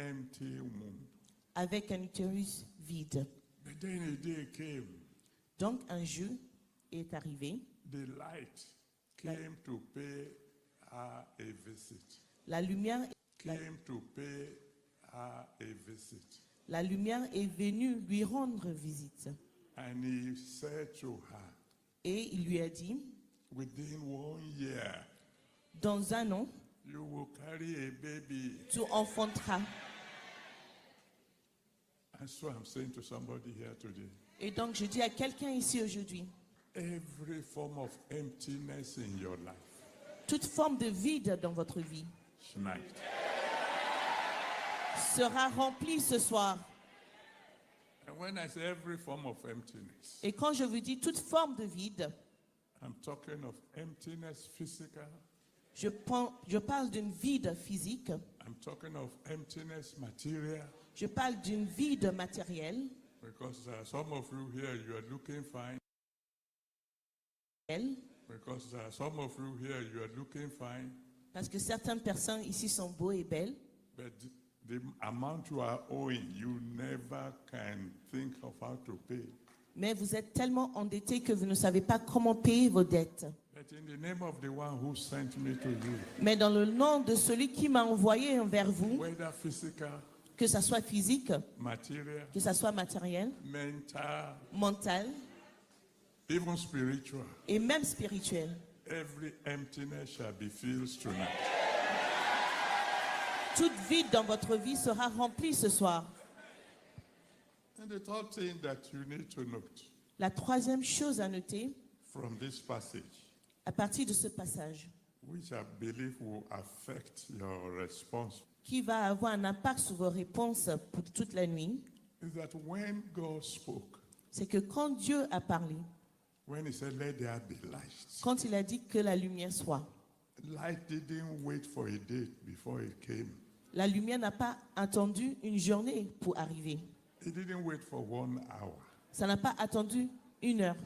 empty womb. avec un utérus vide. But then a day came, Donc un jour est arrivé, the light came to pay her a visit. la lumière, Came to pay her a visit. la lumière est venue lui rendre visite. And he said to her, Et il lui a dit, within 1 year, dans un an, you will carry a baby. tu enfanteras. And so I'm saying to somebody here today, Et donc je dis à quelqu'un ici aujourd'hui, every form of emptiness in your life toute forme de vide dans votre vie tonight, sera remplie ce soir. and when I say every form of emptiness, Et quand je vous dis toute forme de vide, I'm talking of emptiness physical, je parle d'une vide physique, I'm talking of emptiness material, je parle d'une vide matérielle, because there are some of you here, you are looking fine, because there are some of you here, you are looking fine, parce que certaines personnes ici sont beaux et belles, but the amount you are owing, you never can think of how to pay. mais vous êtes tellement endettés que vous ne savez pas comment payer vos dettes. But in the name of the one who sent me to you, Mais dans le nom de celui qui m'a envoyé envers vous, whether physical, que ça soit physique, material, que ça soit matériel, mental, mental even spiritual, et même spirituel, every emptiness shall be filled tonight. toute vide dans votre vie sera remplie ce soir. And the third thing that you need to note La troisième chose à noter, from this passage, à partir de ce passage, which I believe will affect your response, qui va avoir un impact sur vos réponses pour toute la nuit, is that when God spoke, c'est que quand Dieu a parlé, when he said, let there be light, quand il a dit que la lumière soit, light didn't wait for a date before it came. la lumière n'a pas attendu une journée pour arriver. It didn't wait for 1 hour. Ça n'a pas attendu une heure.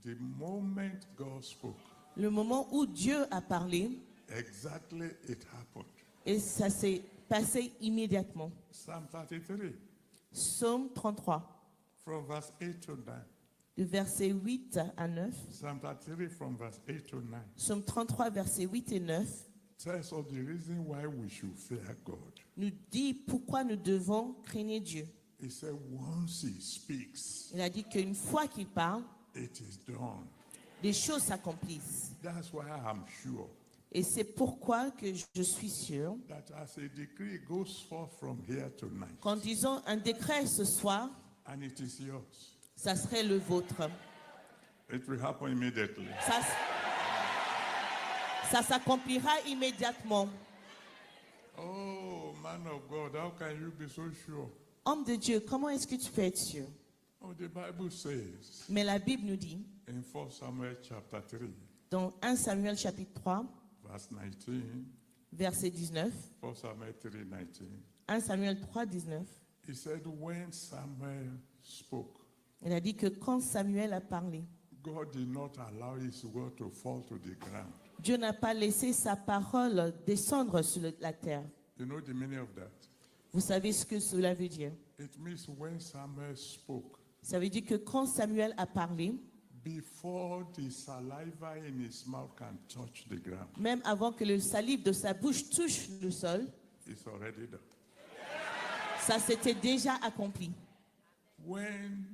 The moment God spoke, Le moment où Dieu a parlé, exactly it happened. et ça s'est passé immédiatement. Psalm 33, Psaume 33, from verse 8 to 9. de versets 8 à 9. Psalm 33 from verse 8 to 9 Psaume 33, versets 8 et 9, tells us the reason why we should fear God. nous dit pourquoi nous devons craindre Dieu. He said, once he speaks, Il a dit qu'une fois qu'il parle, it is done. des choses s'accomplissent. That's why I'm sure Et c'est pourquoi que je suis sûr that as a decree goes forth from here tonight, qu'en disant un décret ce soir, and it is yours, ça serait le vôtre. it will happen immediately. Ça s'accomplira immédiatement. Oh, man of God, how can you be so sure? Homme de Dieu, comment est-ce que tu peux être sûr? Oh, the Bible says Mais la Bible nous dit, in 1 Samuel chapter 3, dans 1 Samuel chapitre 3, verse 19, verset 19, 1 Samuel 3, 19, 1 Samuel 3, 19, he said, when Samuel spoke, il a dit que quand Samuel a parlé, God did not allow his word to fall to the ground. Dieu n'a pas laissé sa parole descendre sur la terre. You know the meaning of that? Vous savez ce que cela veut dire? It means when Samuel spoke, Ça veut dire que quand Samuel a parlé, before the saliva in his mouth can touch the ground, même avant que le salive de sa bouche touche le sol, it's already done. ça s'était déjà accompli. When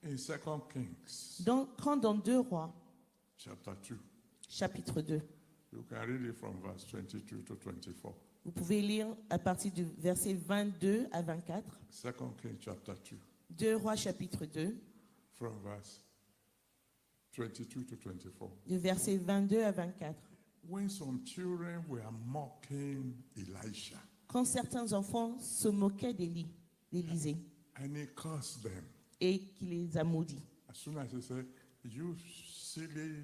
in 2 Kings Donc, quand dans 2 Rois, chapter 2, chapitre 2, you can read it from verse 22 to 24. vous pouvez lire à partir du verset 22 à 24, 2 Kings chapter 2, 2 Rois chapitre 2, from verse 22 to 24. du verset 22 à 24. When some children were mocking Elisha, Quand certains enfants se moquaient d'Élisée and he cursed them. et qu'il les a maudits. As soon as he said, you silly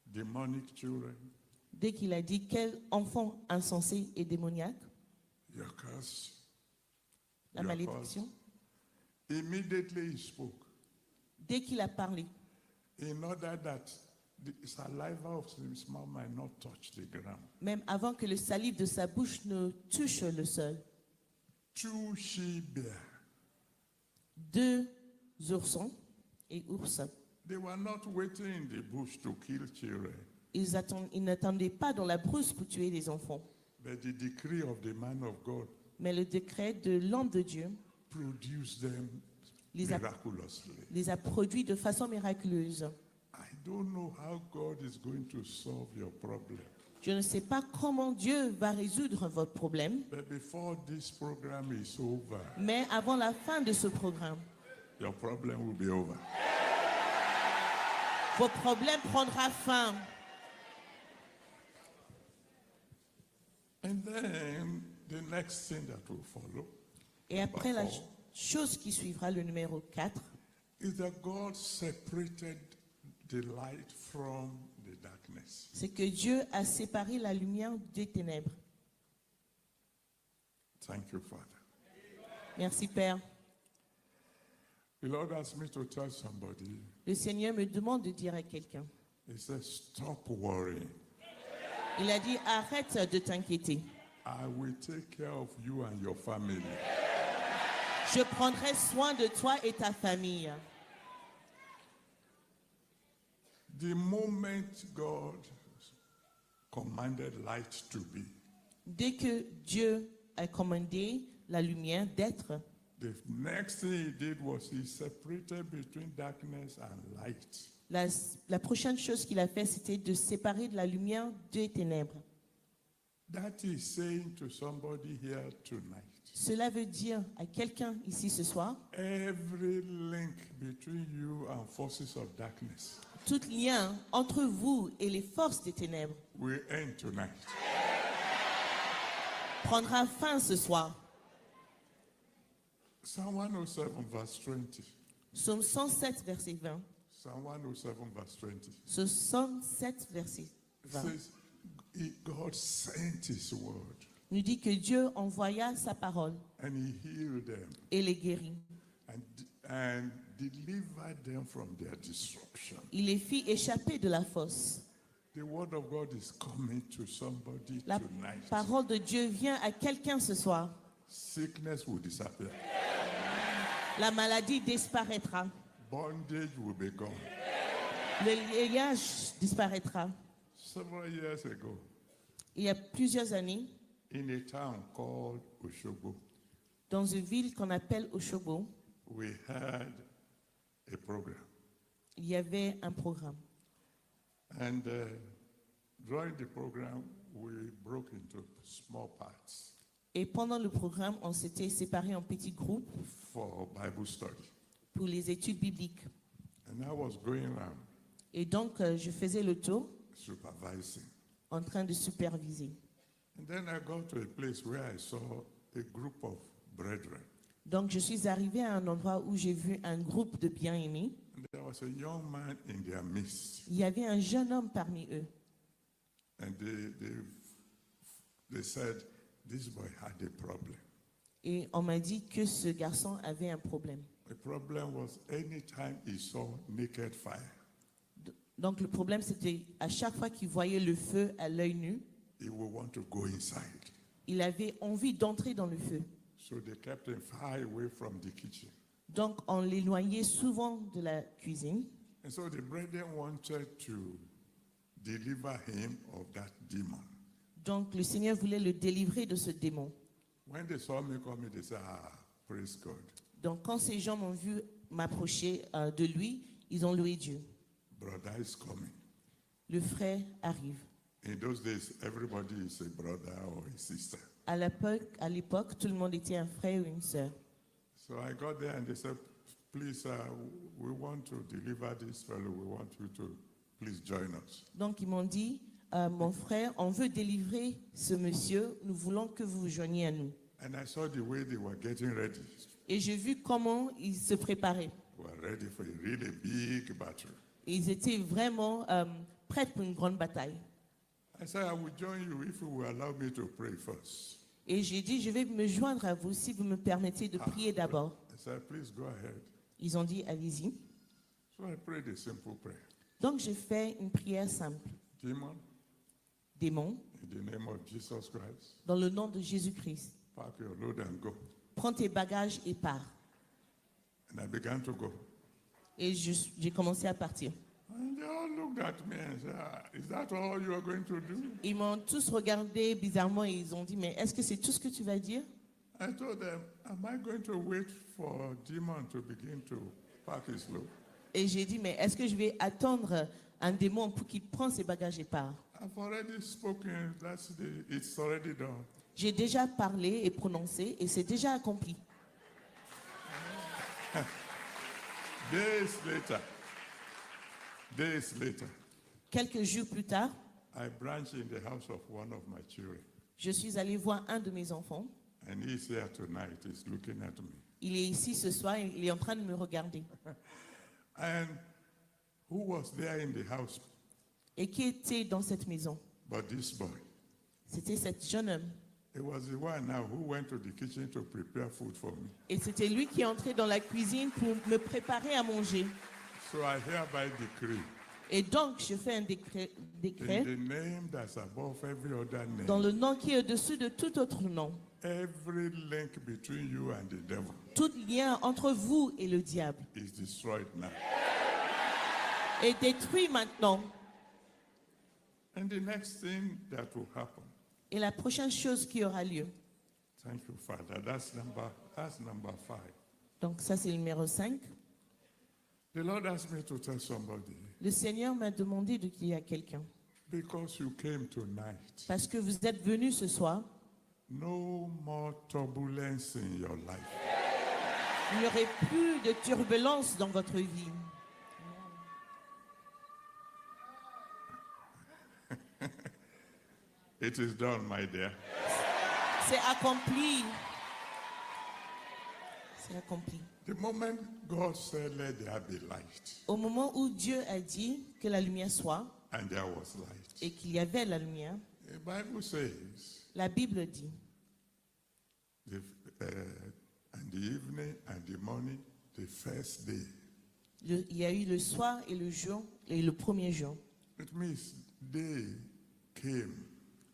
demonic children, Dès qu'il a dit quel enfant insensé et démoniaque, your curse, la your malédiction, curse. Immediately he spoke, dès qu'il a parlé, in order that the saliva of his mouth might not touch the ground. même avant que le salive de sa bouche ne touche le sol, 2 she-bears. 2 oursons et ours. They were not waiting in the bush to kill children, Ils n'attendaient pas dans la brousse pour tuer les enfants. but the decree of the man of God Mais le décret de l'homme de Dieu produced them les a, miraculously. les a produits de façon miraculeuse. I don't know how God is going to solve your problem, Je ne sais pas comment Dieu va résoudre votre problème, but before this program is over, mais avant la fin de ce programme, your problem will be over. votre problème prendra fin. And then the next thing that will follow Et après, la Four. chose qui suivra, le numéro 4, is that God separated the light from the darkness. c'est que Dieu a séparé la lumière des ténèbres. Thank you, Father. Merci Père. The Lord asked me to tell somebody, Le Seigneur me demande de dire à quelqu'un. He said, stop worrying. Il a dit, arrête de t'inquiéter. I will take care of you and your family. Je prendrai soin de toi et ta famille. The moment God commanded light to be, Dès que Dieu a commandé la lumière d'être, the next thing he did was he separated between darkness and light. la prochaine chose qu'il a fait, c'était de séparer de la lumière des ténèbres. That is saying to somebody here tonight, Cela veut dire à quelqu'un ici ce soir, every link between you and forces of darkness tout lien entre vous et les forces des ténèbres will end tonight. prendra fin ce soir. Psalm 107 verse 20. Psaume 107, verset 20. Psalm 107 verse 20. Psaume 107, verset It 20. says, God sent his word Nous dit que Dieu envoya sa parole and he healed them et les guérit. and delivered them from their destruction. Il les fit échapper de la fosse. The word of God is coming to somebody La tonight. parole de Dieu vient à quelqu'un ce soir. Sickness will disappear. La maladie disparaîtra. Bondage will be gone. Le liage disparaîtra. Several years ago, Il y a plusieurs années, in a town called Oshobo, dans une ville qu'on appelle Oshobo, we had a program. il y avait un programme. And during the program, we broke into small parts Et pendant le programme, on s'était séparés en petits groupes for Bible study. pour les études bibliques. And I was going around Et donc, je faisais le tour supervising. en train de superviser. And then I got to a place where I saw a group of brethren. Donc, je suis arrivée à un endroit où j'ai vu un groupe de bien-aimés. And there was a young man in their midst. Il y avait un jeune homme parmi eux. And they said, this boy had a problem. Et on m'a dit que ce garçon avait un problème. The problem was anytime he saw naked fire, Donc, le problème, c'était à chaque fois qu'il voyait le feu à l'œil nu, he would want to go inside. il avait envie d'entrer dans le feu. So they kept him far away from the kitchen. Donc, on l'éloignait souvent de la cuisine. And so the brethren wanted to deliver him of that demon. Donc, le Seigneur voulait le délivrer de ce démon. When they saw me coming, they said, praise God. Donc, quand ces gens m'ont vu m'approcher de lui, ils ont loué Dieu. Brother is coming. Le frère arrive. In those days, everybody is a brother or a sister. À l'époque, tout le monde était un frère ou une sœur. So I got there and they said, please, we want to deliver this fellow. We want you to please join us. Donc, ils m'ont dit, mon frère, on veut délivrer ce monsieur. Nous voulons que vous vous joigniez à nous. And I saw the way they were getting ready. Et j'ai vu comment ils se préparaient. They were ready for a really big battle. Ils étaient vraiment prêts pour une grande bataille. I said, I will join you if you will allow me to pray first. Et j'ai dit, je vais me joindre à vous si vous me permettez de prier d'abord. I said, please go ahead. Ils ont dit, allez-y. So I prayed a simple prayer. Donc, j'ai fait une prière simple. Demon, Démon, in the name of Jesus Christ, dans le nom de Jésus-Christ, pack your load and go. prends tes bagages et pars. And I began to go. Et j'ai commencé à partir. And they all looked at me and said, is that all you are going to do? Ils m'ont tous regardé bizarrement et ils ont dit, mais est-ce que c'est tout ce que tu vas dire? I told them, am I going to wait for Demon to begin to pack his load? Et j'ai dit, mais est-ce que je vais attendre un démon pour qu'il prenne ses bagages et part? I've already spoken, it's already done. J'ai déjà parlé et prononcé et c'est déjà accompli. Days later, Quelques jours plus tard, I branched in the house of one of my children. je suis allée voir un de mes enfants. And he's here tonight, he's looking at me. Il est ici ce soir et il est en train de me regarder. And who was there in the house Et qui était dans cette maison? but this boy? C'était cet jeune homme. It was the one now who went to the kitchen to prepare food for me. Et c'était lui qui est entré dans la cuisine pour me préparer à manger. So I hereby decree, Et donc, je fais un décret in the name that's above every other dans name, le nom qui est au-dessus de tout autre nom. every link between you and the devil Tout lien entre vous et le diable is destroyed now. est détruit maintenant. And the next thing that will happen, Et la prochaine chose qui aura lieu, thank you, Father, that's number 5. donc ça c'est le numéro 5, The Lord asked me to tell somebody, le Seigneur m'a demandé de qu'il y a quelqu'un. because you came tonight, Parce que vous êtes venu ce soir, no more turbulence in your life. il n'y aurait plus de turbulence dans votre vie. It is done, my dear. C'est accompli. C'est accompli. The moment God said, let there be light, Au moment où Dieu a dit que la lumière soit and there was light. et qu'il y avait la lumière, The Bible says, la Bible dit, and the evening and the morning, the first day. il y a eu le soir et le jour et le premier jour. It means day came.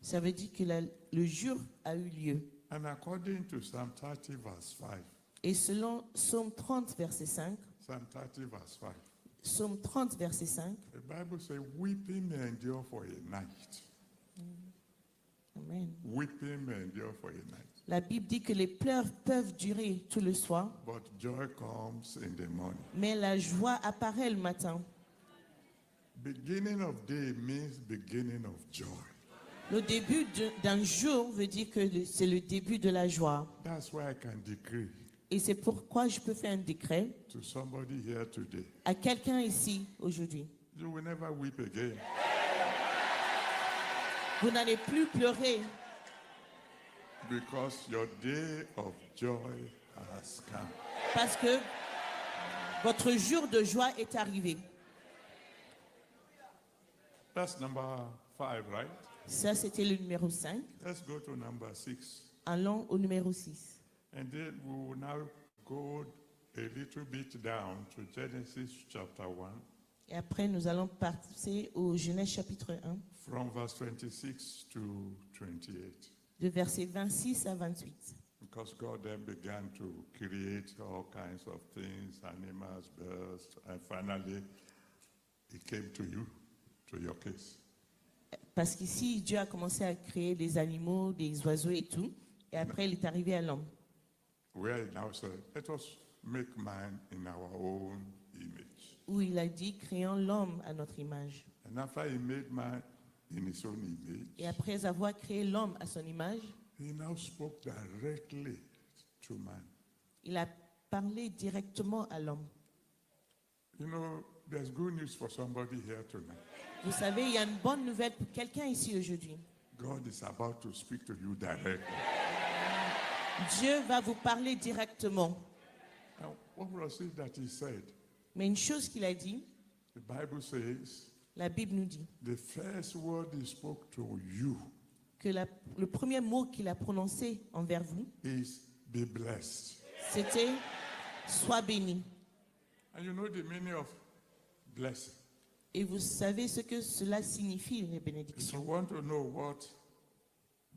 Ça veut dire que le jour a eu lieu. And according to Psalm 30, verse 5, Et selon Psaume 30, verset 5, Psalm 30, verse 5, Psaume 30, verset 5, the Bible says, weeping may endure for a night. Amen. Weeping may endure for a night. La Bible dit que les pleurs peuvent durer tout le soir, But joy comes in the morning. mais la joie apparaît le matin. Beginning of day means beginning of joy. Le début d'un jour veut dire que c'est le début de la joie. That's why I can decree Et c'est pourquoi je peux faire un décret to somebody here today, à quelqu'un ici aujourd'hui. you will never weep again. Vous n'allez plus pleurer Because your day of joy has come. parce que votre jour de joie est arrivé. That's number 5, right? Ça, c'était le numéro 5. Let's go to number 6. Allons au numéro 6. And then we will now go a little bit down to Genesis chapter 1, Et après, nous allons passer au Genèse chapitre 1, from verse 26 to 28. de versets 26 à 28. Because God then began to create all kinds of things, animals, birds, and finally it came to you, to your case. Parce qu'ici, Dieu a commencé à créer des animaux, des oiseaux et tout. Et après, il est arrivé à l'homme. Where he now said, let us make man in our own image. Où il a dit, créons l'homme à notre image. And after he made man in his own image, Et après avoir créé l'homme à son image, he now spoke directly to man. il a parlé directement à l'homme. You know, there's good news for somebody here tonight. Vous savez, il y a une bonne nouvelle pour quelqu'un ici aujourd'hui. God is about to speak to you directly. Dieu va vous parler directement. Now, what was it that he said? Mais une chose qu'il a dit, The Bible says, la Bible nous dit the first word he spoke to you que le premier mot qu'il a prononcé envers vous, is be blessed. c'était « Sois béni ». And you know the meaning of blessing. Et vous savez ce que cela signifie, les If bénédictions. you want to know what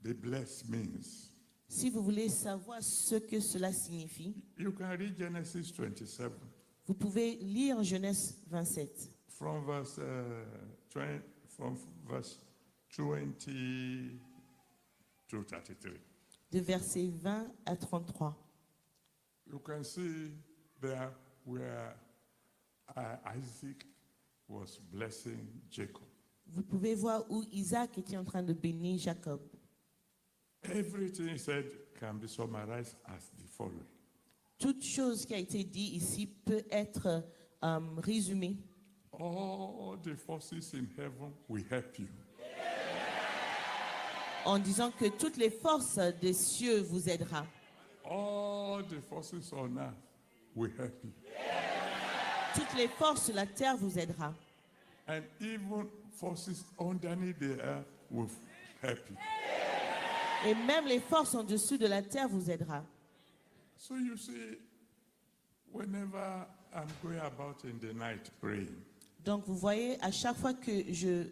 be blessed means, Si vous voulez savoir ce que cela signifie, you can read Genesis 27 vous pouvez lire Genèse 27, from verse 20 to 33. de versets 20 à 33. You can see there where Isaac was blessing Jacob. Vous pouvez voir où Isaac était en train de bénir Jacob. Everything he said can be summarized as the following. Toute chose qui a été dit ici peut être résumée. All the forces in heaven will help you. En disant que toutes les forces des cieux vous aideront. All the forces on earth will help you. Toutes les forces de la terre vous aideront. And even forces underneath the earth will help you. Et même les forces en dessous de la terre vous aideront. So you see, whenever I'm going about in the night praying, Donc vous voyez, à chaque fois que je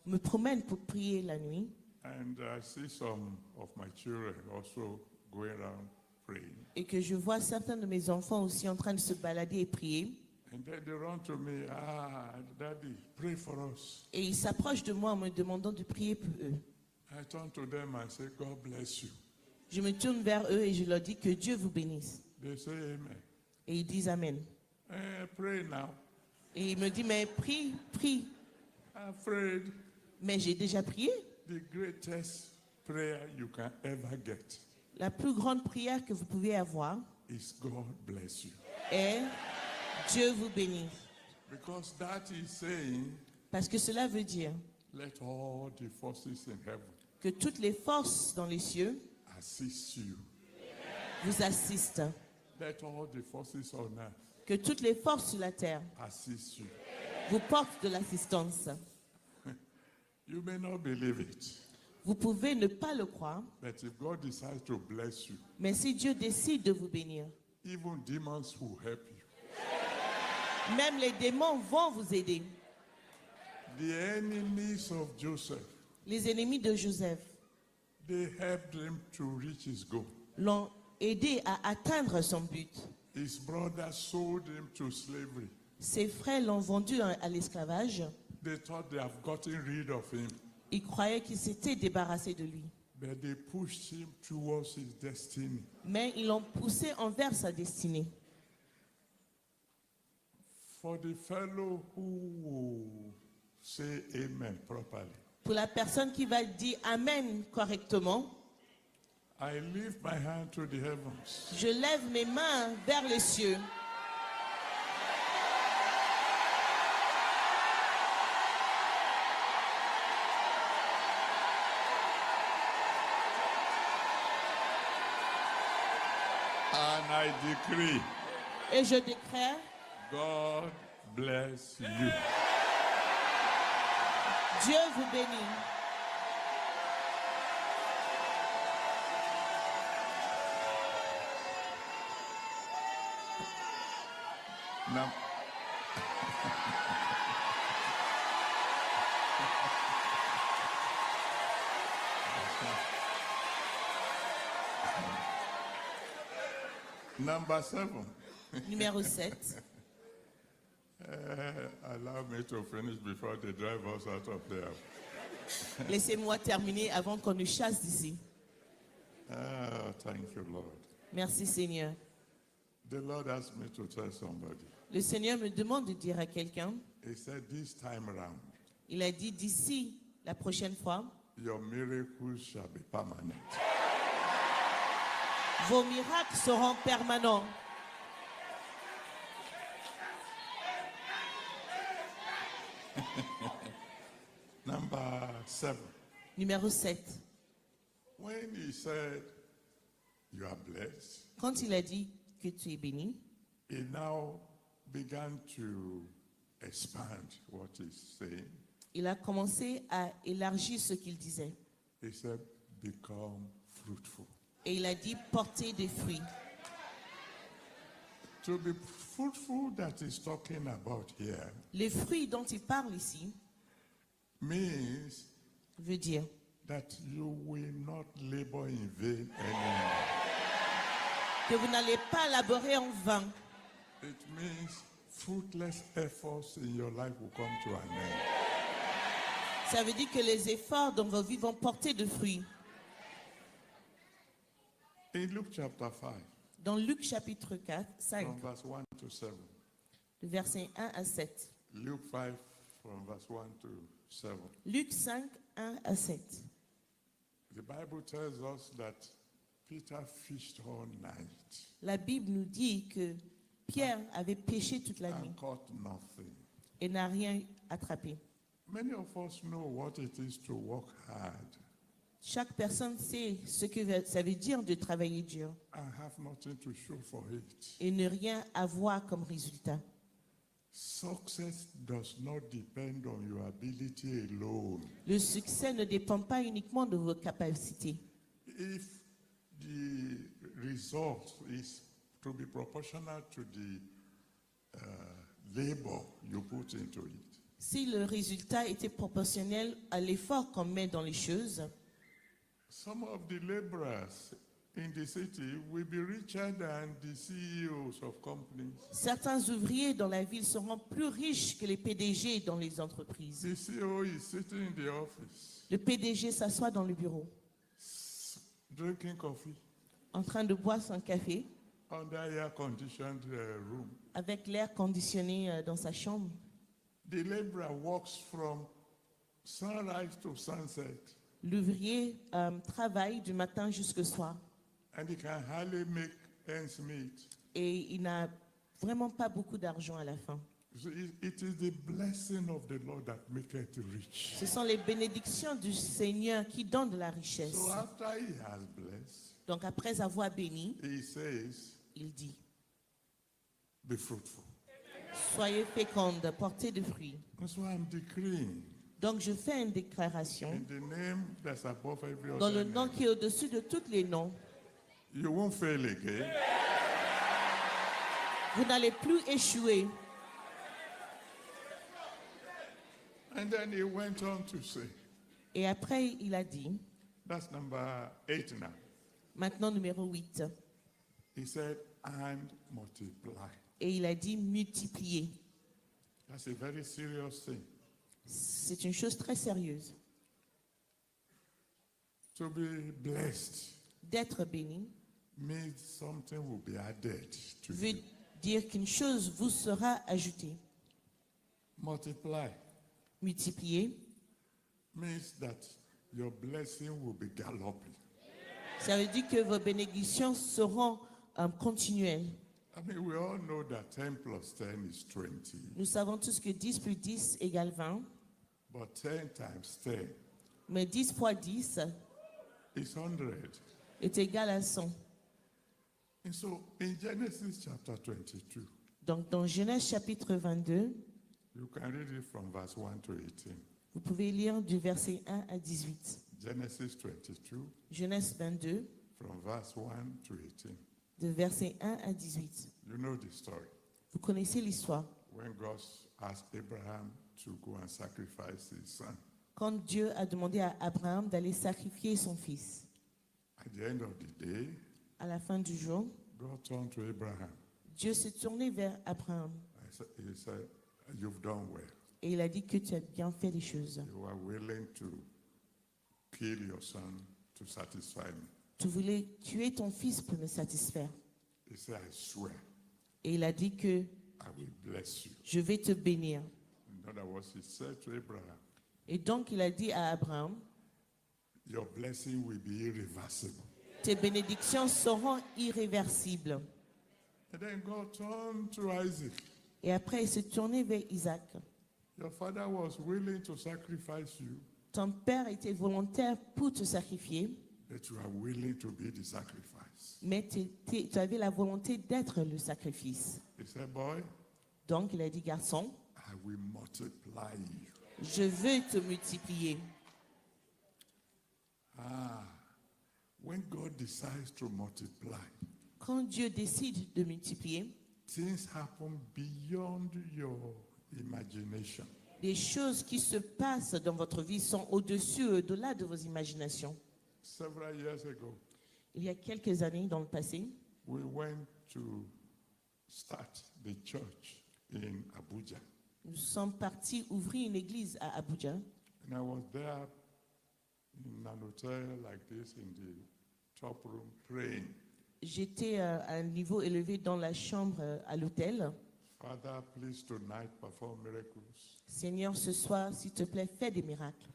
me promène pour prier la nuit, and I see some of my children also going around praying, et que je vois certains de mes enfants aussi en train de se balader et prier, and then they run to me, Daddy, pray for us. et ils s'approchent de moi en me demandant de prier pour eux. I turn to them and say, God bless you. Je me tourne vers eux et je leur dis que Dieu vous bénisse. They say amen. Et ils disent Amen. Pray now. Et il me dit, mais prie, prie. I'm afraid Mais j'ai déjà prié. the greatest prayer you can ever get La plus grande prière que vous pouvez avoir is God bless you. est Dieu vous bénisse. Because that is saying, Parce que cela veut dire let all the forces in heaven que toutes les forces dans les cieux assist you. vous assistent. Let all the forces on earth Que toutes les forces sur la terre assist you. vous portent de l'assistance. You may not believe it, Vous pouvez ne pas le croire, but if God decides to bless you, mais si Dieu décide de vous bénir, even demons will help you. même les démons vont vous aider. The enemies of Joseph, Les ennemis de Joseph they helped him to reach his goal. l'ont aidé à atteindre son but. His brothers sold him to slavery. Ses frères l'ont vendu à l'esclavage. They thought they have gotten rid of him, Ils croyaient qu'ils s'étaient débarrassés de lui. but they pushed him towards his destiny. Mais ils l'ont poussé envers sa destinée. For the fellow who will say amen properly, Pour la personne qui va dire Amen correctement, I lift my hand to the heavens. je lève mes mains vers les cieux. And I decree, Et je déclare, God bless you. Dieu vous bénit. Now, number 7. Numéro 7. Allow me to finish before they drive us out of there. Laissez-moi terminer avant qu'on nous chasse d'ici. Thank you, Lord. Merci Seigneur. The Lord asked me to tell somebody. Le Seigneur me demande de dire à quelqu'un, He said, this time around, il a dit d'ici la prochaine fois, your miracles shall be permanent. vos miracles seront permanents. Number 7. Numéro 7. When he said, you are blessed, Quand il a dit que tu es béni, he now began to expand what he's saying. il a commencé à élargir ce qu'il disait. He said, become fruitful. Et il a dit porter des fruits. To be fruitful that he's talking about here Les fruits dont il parle ici means veut dire that you will not labor in vain anymore. Que vous n'allez pas laborer en vain. It means fruitless efforts in your life will come to an end. Ça veut dire que les efforts dans vos vies vont porter de fruits. In Luke chapter 5, Dans Luc chapitre 4, 5, from verse 1 to 7. le verset 1 à 7. Luke 5, from verse 1 to 7. Luc 5, 1 à 7. The Bible tells us that Peter fished all night La Bible nous dit que Pierre avait pêché toute la nuit and caught nothing. et n'a rien attrapé. Many of us know what it is to work hard Chaque personne sait ce que ça veut dire de travailler dur and have nothing to show for it. et ne rien avoir comme résultat. Success does not depend on your ability alone. Le succès ne dépend pas uniquement de vos capacités. If the result is to be proportional to the labor you put into it, Si le résultat était proportionnel à l'effort qu'on met dans les choses, some of the laborers in the city will be richer than the CEOs of companies. certains ouvriers dans la ville seront plus riches que les PDG dans les entreprises. The CEO is sitting in the office, Le PDG s'assoit dans le bureau drinking coffee en train de boire son café under air-conditioned room. avec l'air conditionné dans sa chambre. The laborer works from sunrise to sunset, L'ouvrier travaille du matin jusqu'au soir and he can hardly make ends meet. et il n'a vraiment pas beaucoup d'argent à la fin. So it is the blessing of the Lord that maketh rich. Ce sont les bénédictions du Seigneur qui donnent de la richesse. So after he has blessed, Donc après avoir béni, he says, il dit, be fruitful. soyez fécondes, portez de fruits. That's why I'm decreeing Donc je fais une déclaration in the name that's above every dans le other nom name. qui est au-dessus de tous les noms. You won't fail again. Vous n'allez plus échouer. And then he went on to say, Et après, il a dit, that's number 8 now. maintenant numéro 8, He said, and multiply. et il a dit multiplier. That's a very serious thing. C'est une chose très sérieuse. To be blessed D'être béni means something will be added to veut you. dire qu'une chose vous sera ajoutée. Multiply Multiplier, means that your blessing will be galloping. ça veut dire que vos bénédictions seront continuelles. I mean, we all know that 10 plus 10 is 20, Nous savons tous que 10 plus 10 égale 20, but 10 times 10 mais 10 fois 10 is 100. est égal à 100. And so in Genesis chapter 22, Donc dans Genèse chapitre 22, you can read it from verse 1 to 18. vous pouvez lire du verset 1 à 18. Genesis 22, Genèse 22, from verse 1 to 18. de verset 1 à 18. You know the story. Vous connaissez l'histoire. When God asked Abraham to go and sacrifice his son, Quand Dieu a demandé à Abraham d'aller sacrifier son fils, at the end of the day, à la fin du jour, God turned to Abraham. Dieu s'est tourné vers Abraham He said, you've done well. et il a dit que tu as bien fait les choses. You are willing to kill your son to satisfy me. Tu voulais tuer ton fils pour me satisfaire. He said, I swear, Et il a dit que I will bless you. je vais te bénir. In other words, he said to Abraham, Et donc il a dit à Abraham, your blessing will be irreversible. tes bénédictions seront irréversibles. And then God turned to Isaac. Et après il s'est tourné vers Isaac. Your father was willing to sacrifice you, Ton père était volontaire pour te sacrifier, but you are willing to be the sacrifice. mais tu avais la volonté d'être le sacrifice. He said, boy, Donc il a dit, garçon, I will multiply you. je veux te multiplier. When God decides to multiply, Quand Dieu décide de multiplier, things happen beyond your imagination. Des choses qui se passent dans votre vie sont au-dessus, au-delà de vos imaginations. Several years ago, Il y a quelques années dans le passé, we went to start the church in Abuja. nous sommes partis ouvrir une église à Abuja. And I was there in an hotel like this in the top room praying. J'étais à un niveau élevé dans la chambre à l'hôtel. Father, please tonight perform miracles. Seigneur, ce soir, s'il te plaît, fais des miracles.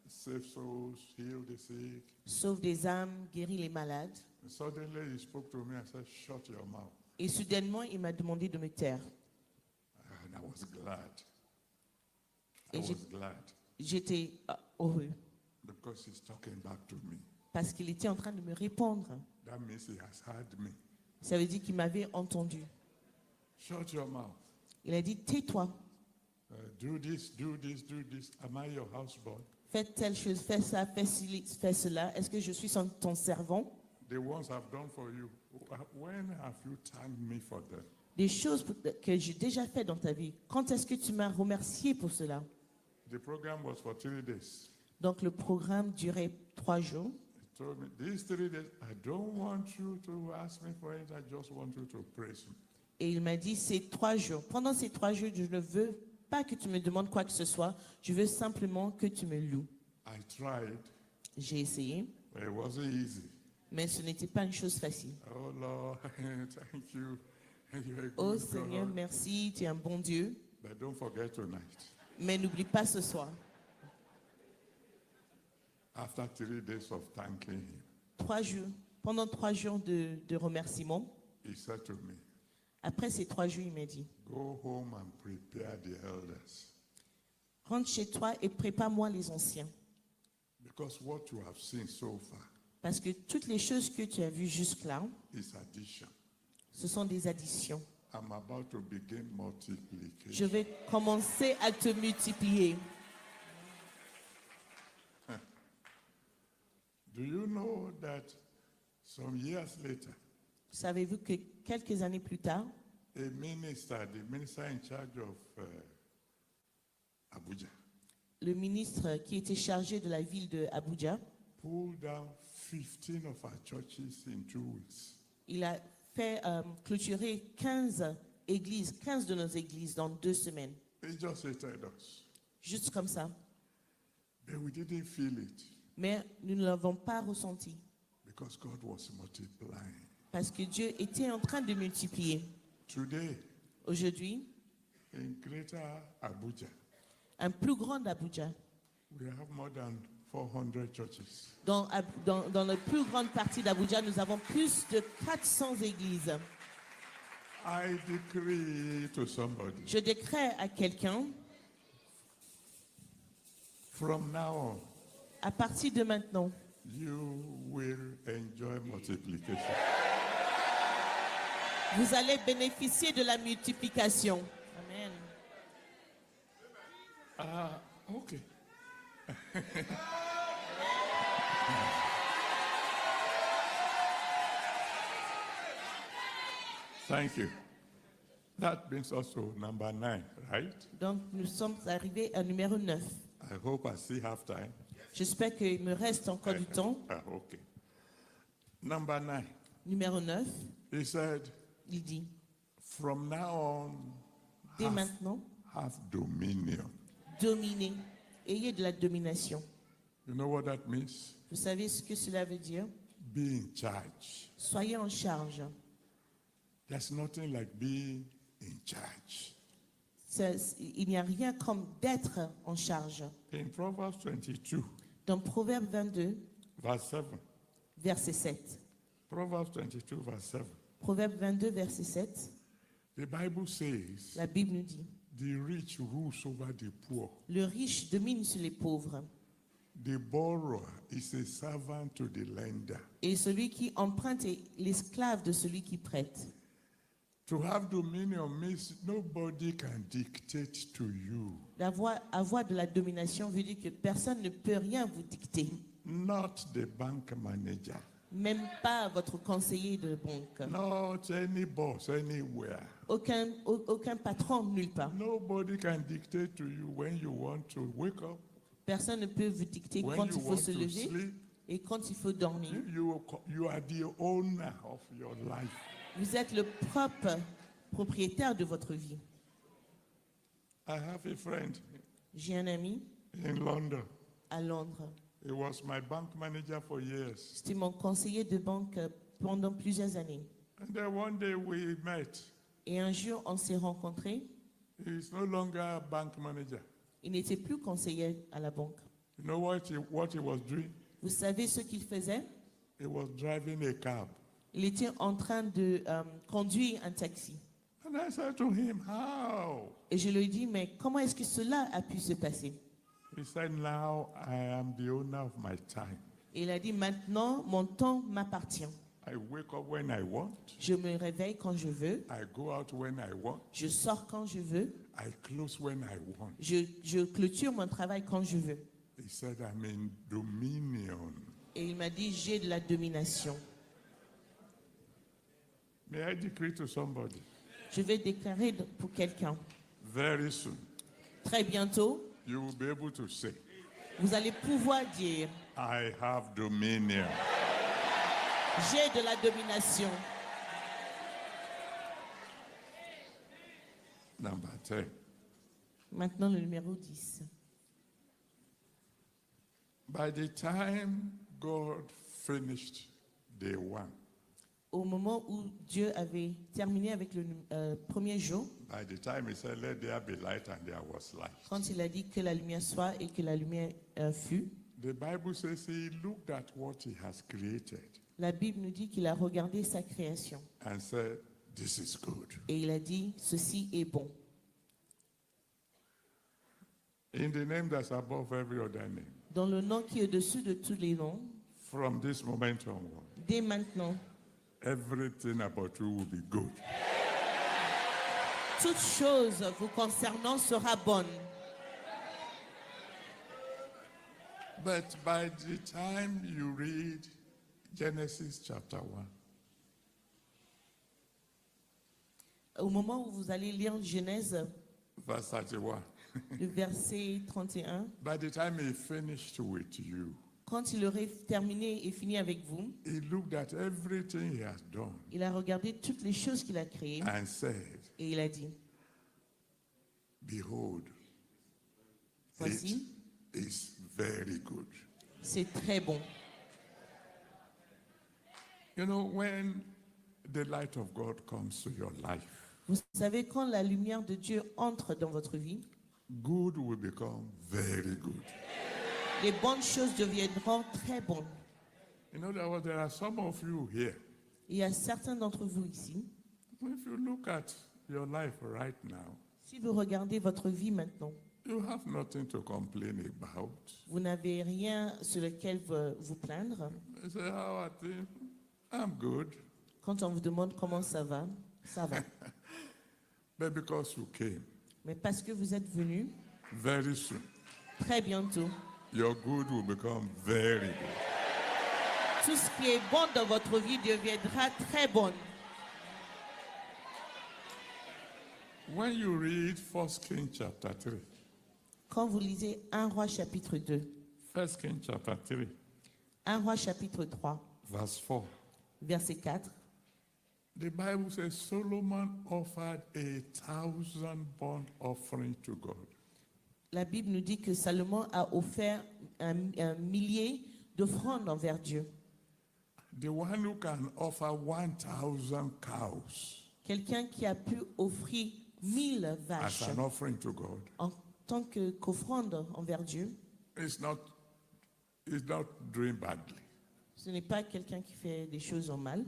Save souls, heal the sick. Sauve des âmes, guéris les malades. And suddenly he spoke to me and said, shut your mouth. Et soudainement, il m'a demandé de me taire. And I was glad. I Et was glad j'étais heureux because he's talking back to me. parce qu'il était en train de me répondre. That means he has heard me. Ça veut dire qu'il m'avait entendu. Shut your mouth. Il a dit, tais-toi, Do this, do this, do this. Am I your houseboy? fais telle chose, fais ça, fais cela. Est-ce que je suis ton servant? The ones I've done for you. When have you thanked me for them? Des choses que j'ai déjà fait dans ta vie. Quand est-ce que tu m'as remercié pour cela? The program was for 3 days. Donc le programme durait 3 jours. He told me, these 3 days, I don't want you to ask me for it. I just want you to praise me. Et il m'a dit, c'est 3 jours. Pendant ces 3 jours, je ne veux pas que tu me demandes quoi que ce soit. Je veux simplement que tu me loues. I tried, J'ai essayé, but it wasn't easy. mais ce n'était pas une chose facile. Oh Lord, thank you. You're a Oh good Seigneur, God. merci, tu es un bon Dieu. But don't forget tonight. Mais n'oublie pas ce soir. After 3 days of thanking him, 3 jours, pendant 3 jours de remerciements, he said to me, après ces 3 jours, il m'a dit, go home and prepare the elders. rentre chez toi et prépare-moi les anciens. Because what you have seen so far Parce que toutes les choses que tu as vues jusque-là, is addition. ce sont des additions. I'm about to begin Je multiplication. vais commencer à te multiplier. Do you know that some years later, Savez-vous que quelques années plus tard, a minister, the minister in charge of Abuja, le ministre qui était chargé de la ville de Abuja, pulled down 15 of our churches in 2 weeks? il a fait clôturer 15 églises, 15 de nos églises dans 2 semaines. He just hated us. Juste comme ça. But we didn't feel it Mais nous ne l'avons pas ressenti. because God was multiplying. Parce que Dieu était en train de multiplier. Today, Aujourd'hui, in Greater Abuja, un plus grand Abuja, we have more than 400 churches. dans la plus grande partie d'Abuja, nous avons plus de 400 églises. I decree to somebody, Je décrète à quelqu'un, from now on, à partir de maintenant, you will enjoy multiplication. vous allez bénéficier de la multiplication. Amen. Okay. Thank you. That brings us to number 9, right? Donc, nous sommes arrivés à numéro 9. I hope I still have time. J'espère qu'il me reste encore du temps. Okay. Number 9. Numéro 9, He said, il dit, from now on, dès maintenant, have dominion. dominez. Ayez de la domination. You know what that means? Vous savez ce que cela veut dire? Be in charge. Soyez en charge. There's nothing like being in charge. Il n'y a rien comme d'être en charge. In Proverbs 22, Dans Proverbe 22, verse 7. verset 7. Proverbs 22, verse 7. Proverbe 22, verset 7, The Bible says, la Bible nous dit, the rich rules over the poor. le riche domine sur les pauvres. The borrower is a servant to the lender. Et celui qui emprunte est l'esclave de celui qui prête. To have dominion means nobody can dictate to you. Avoir de la domination veut dire que personne ne peut rien vous dicter. Not the bank manager. Même pas votre conseiller de banque. Not any boss anywhere. aucun patron nulle part. Nobody can dictate to you when you want to wake up, Personne ne peut vous dicter when quand you il faut want se to lever sleep. et quand il faut dormir. You are the owner of your life. Vous êtes le propre propriétaire de votre vie. I have a friend J'ai un ami in London. à Londres. He was my bank manager for years. C'était mon conseiller de banque pendant plusieurs années. And then one day we met. Et un jour, on s'est rencontrés. He is no longer a bank manager. Il n'était plus conseiller à la banque. You know what he was doing? Vous savez ce qu'il faisait? He was driving a cab. Il était en train de conduire un taxi. And I said to him, how? Et je lui ai dit, mais comment est-ce que cela a pu se passer? He said, now I am the owner of my time. Et il a dit, maintenant, mon temps m'appartient. I wake up when I want. Je me réveille quand je veux. I go out when I want. Je sors quand je veux. I close when I want. Je clôture mon travail quand je veux. He said, I'm in dominion. Et il m'a dit, j'ai de la domination. May I decree to somebody? Je vais déclarer pour quelqu'un. Very soon, Très bientôt, you will be able to say, vous allez pouvoir dire, I have dominion. j'ai de la domination. Number 10. Maintenant, le numéro 10. By the time God finished day 1, Au moment où Dieu avait terminé avec le premier jour, by the time he said, let there be light, and there was light. quand il a dit que la lumière soit et que la lumière fut, The Bible says he looked at what he has created la Bible nous dit qu'il a regardé sa création and said, this is good. et il a dit, ceci est bon. In the name that's above every other name, Dans le nom qui est au-dessus de tous les noms, from this moment onward, dès maintenant, everything about you will be good. toute chose vous concernant sera bonne. But by the time you read Genesis chapter 1, Au moment où vous allez lire Genèse, verse 31, le verset 31, by the time he finished with you, quand il aurait terminé et fini avec vous, he looked at everything he has done il a regardé toutes les choses qu'il a créées and said, et il a dit, behold, voici, it is very good. c'est très bon. You know, when the light of God comes to your life, Vous savez, quand la lumière de Dieu entre dans votre vie, good will become very good. les bonnes choses deviendront très bonnes. You know, there are some of you here. Il y a certains d'entre vous ici, If you look at your life right now, si vous regardez votre vie maintenant, you have nothing to complain about. vous n'avez rien sur lequel vous plaindre. You say, how are things? I'm good. Quand on vous demande comment ça va. But because you came Mais parce que vous êtes venu, very soon, très bientôt, your good will become very good. tout ce qui est bon dans votre vie deviendra très bon. When you read 1 Kings chapter 3, Quand vous lisez 1 Roi chapitre 2, 1 Kings chapter 3, 1 Roi chapitre 3, verse 4, verset 4, the Bible says Solomon offered 1,000 burnt offering to God. la Bible nous dit que Salomon a offert un millier d'offrandes envers Dieu. The one who can offer 1,000 cows Quelqu'un qui a pu offrir 1000 vaches as an offering to God en tant qu'offrande envers Dieu, is not doing badly. ce n'est pas quelqu'un qui fait des choses en mal,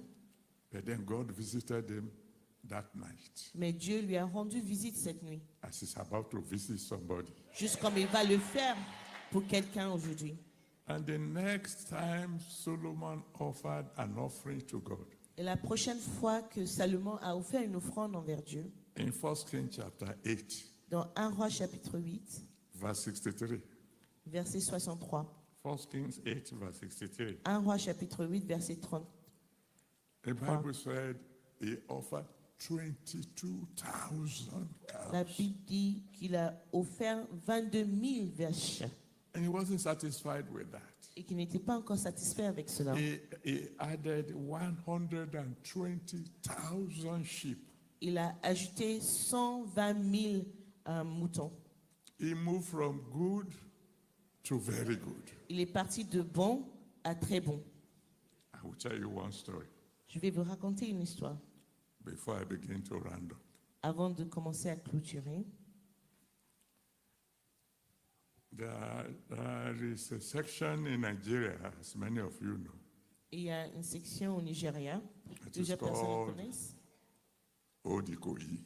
But then God visited him that night, mais Dieu lui a rendu visite cette nuit, as he's about to visit somebody. juste comme il va le faire pour quelqu'un aujourd'hui. And the next time Solomon offered an offering to God, Et la prochaine fois que Salomon a offert une offrande envers Dieu, in 1 Kings chapter 8, dans 1 Roi chapitre 8, verse 63. verset 63, 1 Kings 8, verse 63. 1 Roi chapitre 8, verset 30, The Bible said he offered 22,000 La cows. Bible dit qu'il a offert 22 000 vaches And he wasn't satisfied with that. et qu'il n'était pas encore satisfait avec cela. He added 120,000 sheep. Il a ajouté 120 000 moutons. He moved from good to very good. Il est parti de bon à très bon. I will tell you one story Je vais vous raconter une histoire before I begin to round up. avant de commencer à clôturer. There is a section in Nigeria, as many of you know. Il y a une section au Nigeria, It is plusieurs personnes le called connaissent. Old Ikoyi.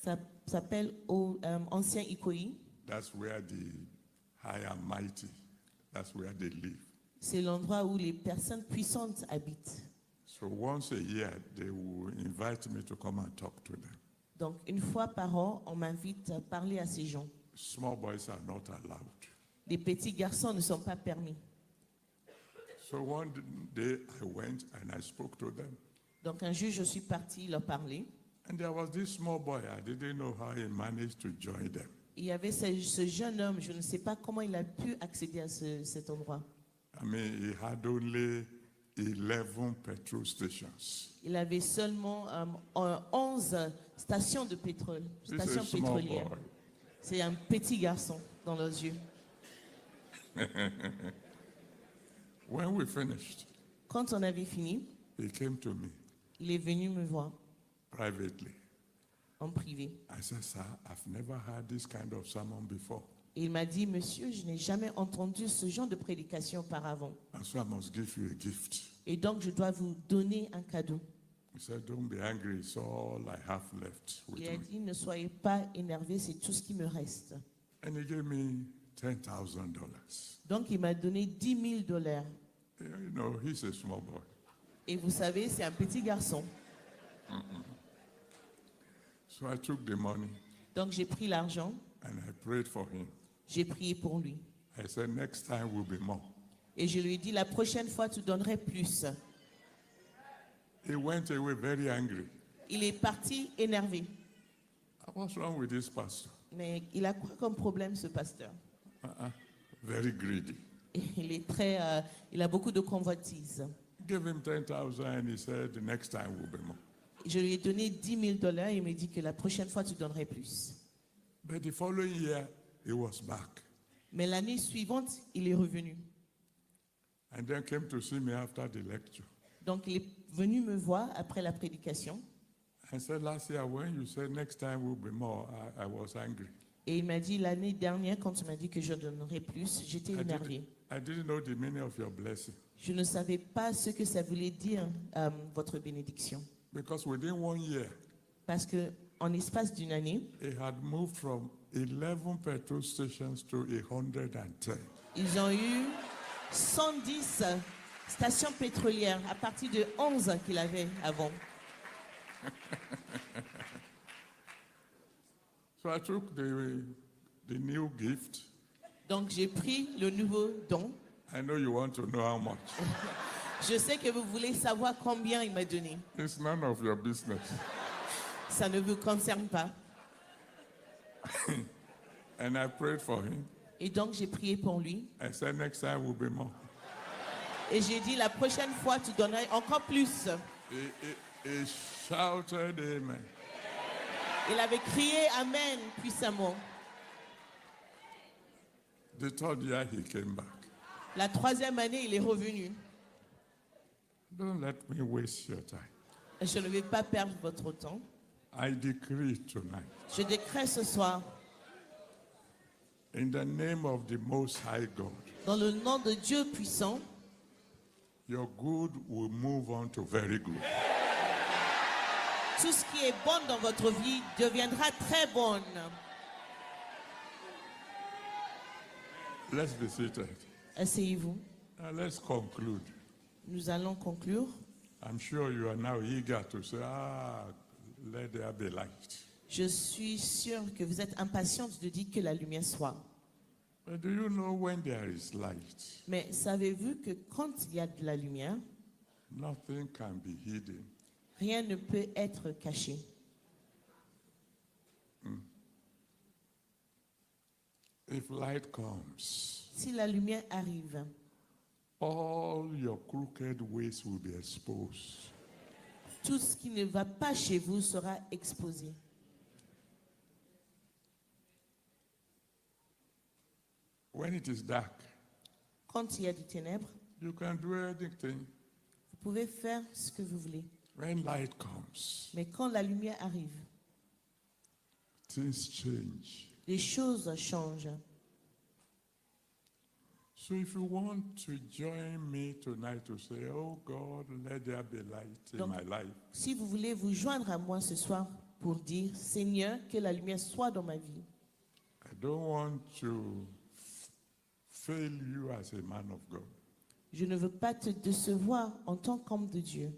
Ça s'appelle Ancien Ikoyi. That's where the high and mighty, that's where they live. C'est l'endroit où les personnes puissantes habitent. So once a year, they will invite me to come and talk to them. Donc, une fois par an, on m'invite à parler à ces gens. Small boys are not allowed. Les petits garçons ne sont pas permis. So one day I went and I spoke to them. Donc, un jour, je suis partie leur parler. And there was this small boy, I didn't know how he managed to join them. Il y avait ce jeune homme, je ne sais pas comment il a pu accéder à cet endroit. I mean, he had only 11 petrol stations. Il avait seulement 11 stations de pétrole, He's stations a small pétrolières. boy. C'est un petit garçon dans leurs yeux. When we finished, Quand on avait fini, he came to me il est venu me voir privately. en privé. I said, sir, I've never heard this kind of sermon before. Et il m'a dit, monsieur, je n'ai jamais entendu ce genre de prédication auparavant. And so I must give you a gift. Et donc, je dois vous donner un cadeau. He said, don't be angry, it's all I have left with Il a me. dit, ne soyez pas énervés, c'est tout ce qui me reste. And he gave me $10,000. Donc, il m'a donné 10 000 $. You know, he's a small boy. Et vous savez, c'est un petit garçon. So I took the money Donc, j'ai pris l'argent, and I prayed for him. j'ai prié pour lui. I said, next time will be more. Et je lui ai dit, la prochaine fois, tu donnerais plus. He went away very angry. Il est parti énervé. What's wrong with this pastor? Mais il a quoi comme problème, ce pasteur? Very greedy. Il est il a beaucoup de convoitises. Gave him 10,000 and he said, the next time will be more. Je lui ai donné 10 000 $. Il m'a dit que la prochaine fois, tu donnerais plus. But the following year, he was back. Mais l'année suivante, il est revenu. And then came to see me after the lecture. Donc, il est venu me voir après la prédication. I said, last year, when you said next time will be more, I was angry. Et il m'a dit, l'année dernière, quand tu m'as dit que je donnerais plus, j'étais énervé. I didn't know the meaning of your blessing. Je ne savais pas ce que ça voulait dire, votre bénédiction. Because within 1 year, Parce que en espace d'une année, he had moved from 11 petrol stations to 110. ils ont eu 110 stations pétrolières à partir de 11 qu'il avait avant. So I took the new gift. Donc j'ai pris le nouveau don. I know you want to know how much. Je sais que vous voulez savoir combien il m'a donné. It's none of your business. Ça ne vous concerne pas. And I prayed for him. Et donc j'ai prié pour lui. I said, next time will be more. Et j'ai dit, la prochaine fois, tu donnerais encore plus. He shouted amen. Il avait crié Amen puissamment. The third year he came back. La 3e année, il est revenu. Don't let me waste your time. Je ne vais pas perdre votre temps. I decree tonight, Je décrète ce soir, in the name of the Most High God, dans le nom de Dieu puissant, your good will move on to very good. tout ce qui est bon dans votre vie deviendra très bon. Let's be seated. Asseyez-vous. Now let's conclude. Nous allons conclure. I'm sure you are now eager to say, let there be light. Je suis sûre que vous êtes impatiente de dire que la lumière soit. But do you know when there is light, Mais savez-vous que quand il y a de la lumière, nothing can be hidden. Rien ne peut être caché. If light comes, Si la lumière arrive, all your crooked ways will be exposed. tout ce qui ne va pas chez vous sera exposé. When it is dark, Quand il y a des ténèbres, you can do anything. vous pouvez faire ce que vous voulez. When light comes, Mais quand la lumière arrive, things change. les choses changent. So if you want to join me tonight to say, oh God, let there be light in Donc, my life, Si vous voulez vous joindre à moi ce soir pour dire, Seigneur, que la lumière soit dans ma vie. I don't want to fail you as a man of God Je ne veux pas te décevoir en tant qu'homme de Dieu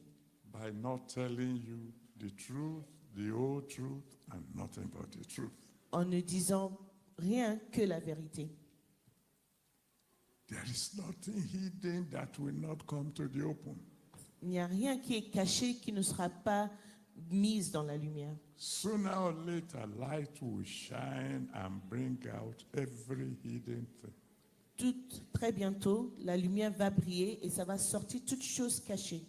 by not telling you the truth, the whole truth, and nothing but the truth. en ne disant rien que la vérité. There is nothing hidden that will not come to the open. Il n'y a rien qui est caché qui ne sera pas mis dans la lumière. Sooner or later, light will shine and bring out every hidden thing. Très bientôt, la lumière va briller et ça va sortir toutes choses cachées.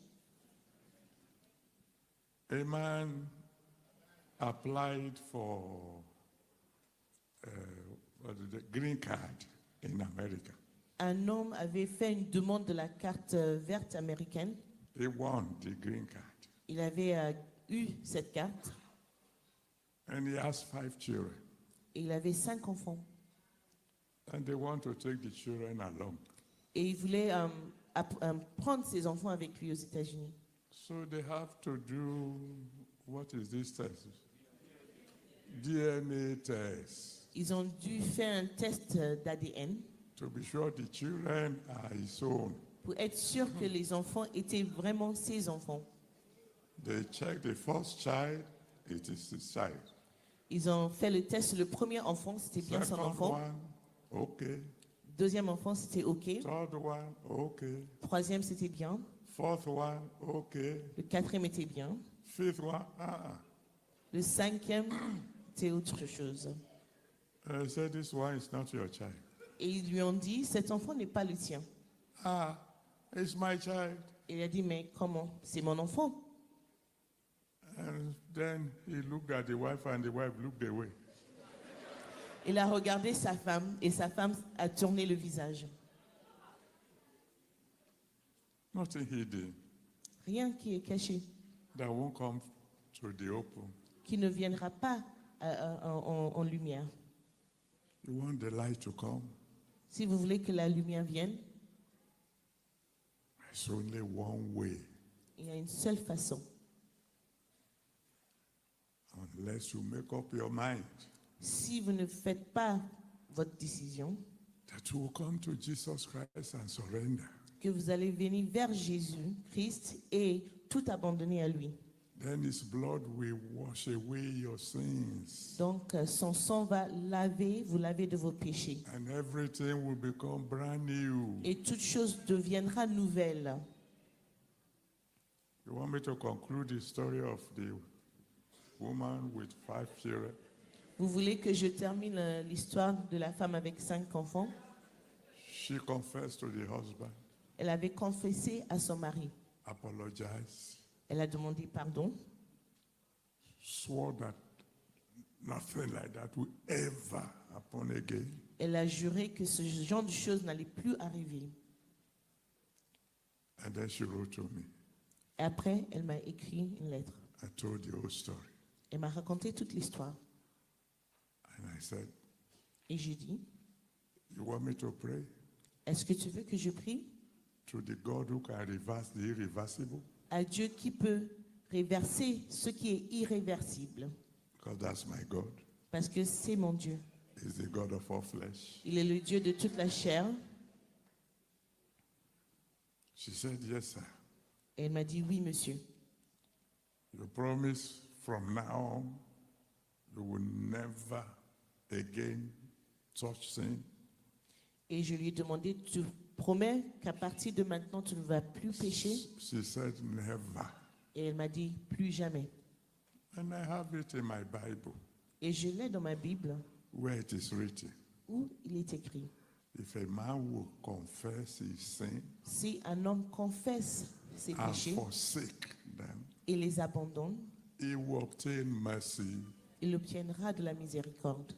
A man applied for green card in America. Un homme avait fait une demande de la carte verte américaine. He won the green card. Il avait eu cette carte And he has 5 children. et il avait 5 enfants. And they want to take the children along. Et il voulait prendre ses enfants avec lui aux États-Unis. So they have to do, what is this test? DNA test. Ils ont dû faire un test d'ADN To be sure the children are his own. pour être sûr que les enfants étaient vraiment ses enfants. They check the first child, it is his child. Ils ont fait le test, le premier enfant, c'était bien son Second enfant. one, okay. Deuxième enfant, c'était OK. Third one, okay. Troisième, c'était bien. Fourth one, okay. Le quatrième était bien. Fifth one, Le cinquième, c'était autre chose. I said, this one is not your child. Et ils lui ont dit, cet enfant n'est pas le tien. It's my child. Et il a dit, mais comment? C'est mon enfant. And then he looked at the wife and the wife looked away. Il a regardé sa femme et sa femme a tourné le visage. Nothing hidden Rien qui est caché, that won't come to the open. qui ne viendra pas en lumière. You want the light to come? Si vous voulez que la lumière vienne, There's only one way, il y a une seule façon. unless you make up your mind Si vous ne faites pas votre décision, that you will come to Jesus Christ and surrender. que vous allez venir vers Jésus, Christ, et tout abandonner à lui. Then his blood will wash away your sins. Donc, son sang va vous laver de vos péchés. And everything will become brand new. Et toute chose deviendra nouvelle. You want me to conclude the story of the woman with 5 children? Vous voulez que je termine l'histoire de la femme avec 5 enfants? She confessed to the husband, Elle avait confessé à son mari. apologized, Elle a demandé pardon. swore that nothing like that will ever happen again. Elle a juré que ce genre de choses n'allait plus arriver. And then she wrote to me. Et après, elle m'a écrit une lettre. I told the whole story. Elle m'a raconté toute l'histoire. And I said, Et j'ai dit, you want me to pray est-ce que tu veux que je prie to the God who can reverse the irreversible? à Dieu qui peut réverser ce qui est irréversible? Because that's my God. Parce que c'est mon Dieu. He's the God of all flesh. Il est le Dieu de toute la chair. She said, yes, sir. Et elle m'a dit, oui, monsieur. You promise from now on, you will never again touch sin. Et je lui ai demandé, tu promets qu'à partir de maintenant, tu ne vas plus pécher? She said, never. Et elle m'a dit, plus jamais. And I have it in my Bible Et je l'ai dans ma Bible where it is written, où il est écrit, if a man will confess his sin si un homme confesse ses and péchés forsake them, et les abandonne, he will obtain mercy. il obtiendra de la miséricorde.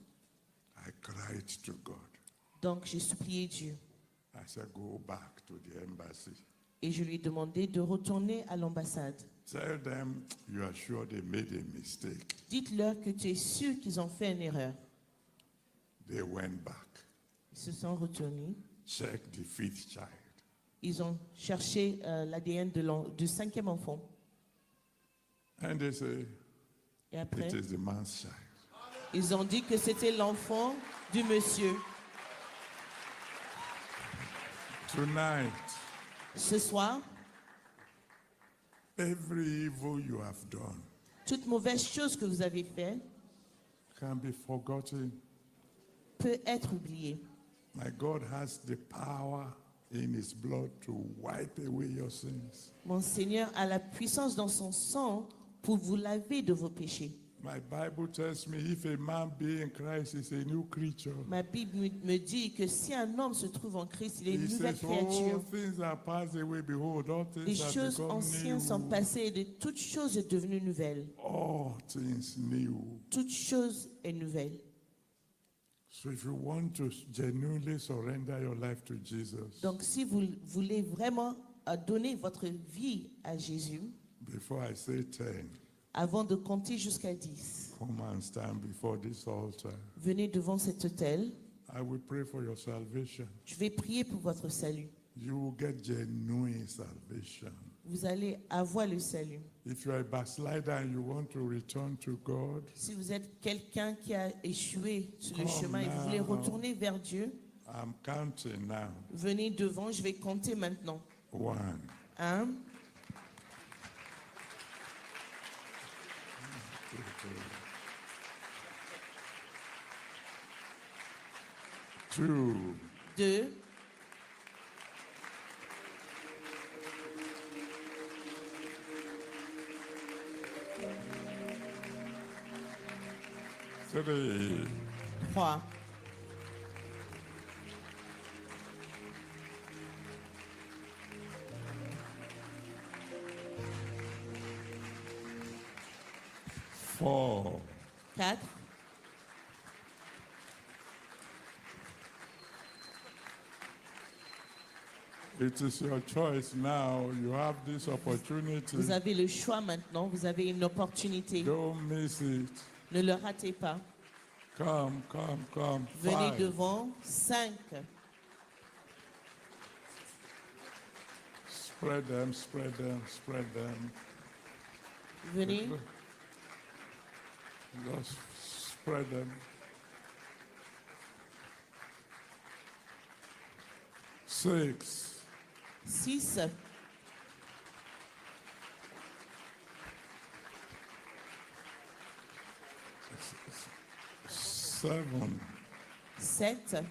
I cried to God. Donc j'ai supplié Dieu I said, go back to the embassy. et je lui ai demandé de retourner à l'ambassade. Tell them you are sure they made a mistake. Dites-leur que tu es sûr qu'ils ont fait une erreur. They went back. Ils se sont retournés. Check the fifth child. Ils ont cherché l'ADN du 5e enfant. And they say, Et après, it is the man's child. ils ont dit que c'était l'enfant du monsieur. Tonight, Ce soir, every evil you have done toute mauvaise chose que vous avez faite can be forgotten. peut être oubliée. My God has the power in his blood to wipe away your sins. Mon Seigneur a la puissance dans son sang pour vous laver de vos péchés. My Bible tells me if a man be in Christ, is a new creature. Ma Bible me dit que si un homme se trouve en Christ, il est He une nouvelle says, all créature. things are passed away, behold, all Les things have choses become anciennes sont new. passées et de toute chose est devenue nouvelle. All things new. Toute chose est nouvelle. So if you want to genuinely surrender your life to Jesus, Donc si vous voulez vraiment donner votre vie à Jésus, before I say 10, avant de compter jusqu'à 10, come and stand before this altar. venez devant cet autel. I will pray for your salvation. Je vais prier pour votre salut. You will get genuine salvation. Vous allez avoir le salut. If you are a backslider and you want to return to God, Si vous êtes quelqu'un qui a échoué sur le Come chemin et vous voulez now. retourner vers Dieu, I'm counting now. venez devant, je vais compter maintenant. 1, 1, 2, 2, 3, 3, 4, 4, it is your choice now. You have this opportunity. vous avez le choix maintenant, vous avez une opportunité. Don't miss it. Ne le ratez pas. Come, come, come. Venez 5, devant. 5, spread them, spread them, spread them. venez. Just spread them. 6, 6, 7, 7,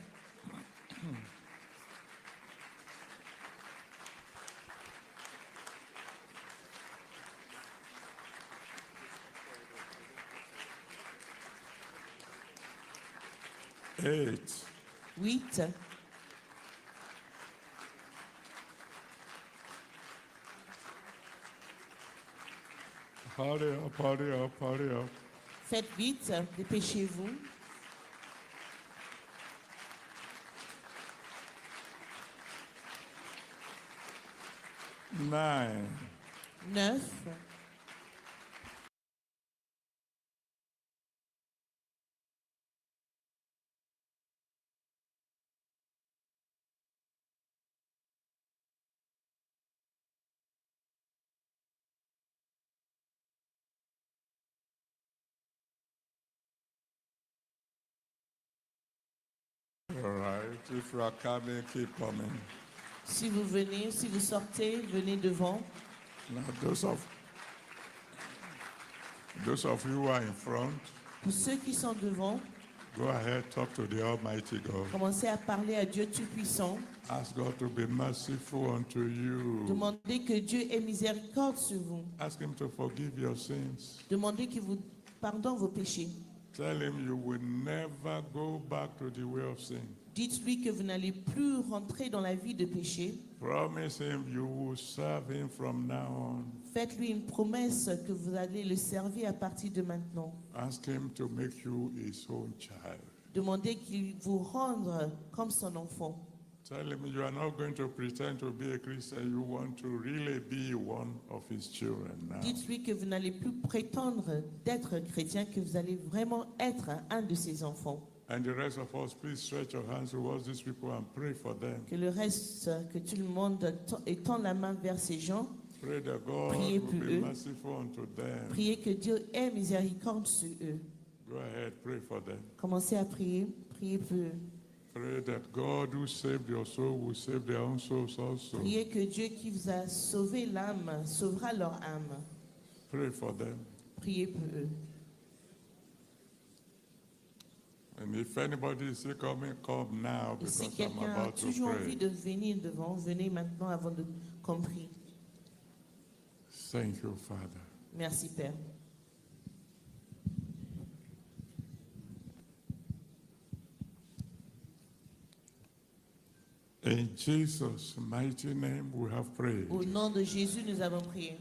8, 8, hurry up, hurry up, hurry up. faites vite, dépêchez-vous. 9, 9, all right. If you are coming, keep coming. Si vous venez, si vous sortez, venez devant. Now, those of you who are in front, Pour ceux qui sont devant, Go ahead, talk to the Almighty God. Commencez à parler à Dieu Tout-Puissant. Ask God to be merciful unto you. Demandez que Dieu ait miséricorde sur vous. Ask Him to forgive your sins. Demandez qu'il vous pardonne vos péchés. Tell Him you will never go back to the way of sin. Dites-lui que vous n'allez plus rentrer dans la vie de péché. Promise Him you will serve Him from now on. Faites-lui une promesse que vous allez le servir à partir de maintenant. Ask Him to make you His own child. Demandez qu'il vous rende comme son enfant. Tell Him you are not going to pretend to be a Christian. You want to really be one of His children now. Dites-lui que vous n'allez plus prétendre d'être chrétien, que vous allez vraiment être un de ses enfants. And the rest of us, please stretch your hands towards these people and pray for them. Que le reste, que tout le monde étend la main vers ces gens. Pray that God Priez will pour be eux. merciful unto them. Priez que Dieu ait miséricorde sur eux. Go ahead, pray for them. Commencez à prier. Priez pour eux. Pray that God who saved your soul will save their own souls also. Priez que Dieu qui vous a sauvé l'âme sauvera leur âme. Pray for them. Priez pour eux. And if anybody is still coming, come now Et si because I'm quelqu'un a about to toujours envie pray. de venir devant, venez maintenant avant de compris. Thank you, Father. Merci Père. In Jesus' mighty name we have prayed. Au nom de Jésus, nous avons prié.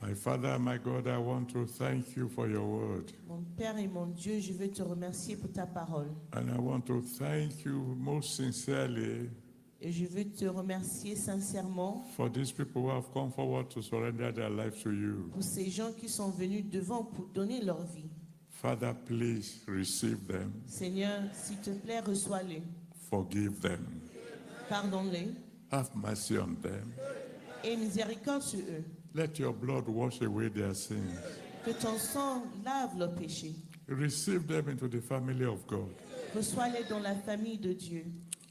My Father, my God, I want to thank you for your word. Mon Père et mon Dieu, je veux te remercier pour ta parole. And I want to thank you most sincerely Et je veux te remercier sincèrement for these people who have come forward to surrender their life to you. pour ces gens qui sont venus devant pour donner leur vie. Father, please receive them, Seigneur, s'il te plaît, reçois-les. forgive them, Pardonne-les. have mercy on them. Et miséricorde sur eux. Let your blood wash away their sins. Que ton sang lave leurs péchés. Receive them into the family of God. Reçois-les dans la famille de Dieu.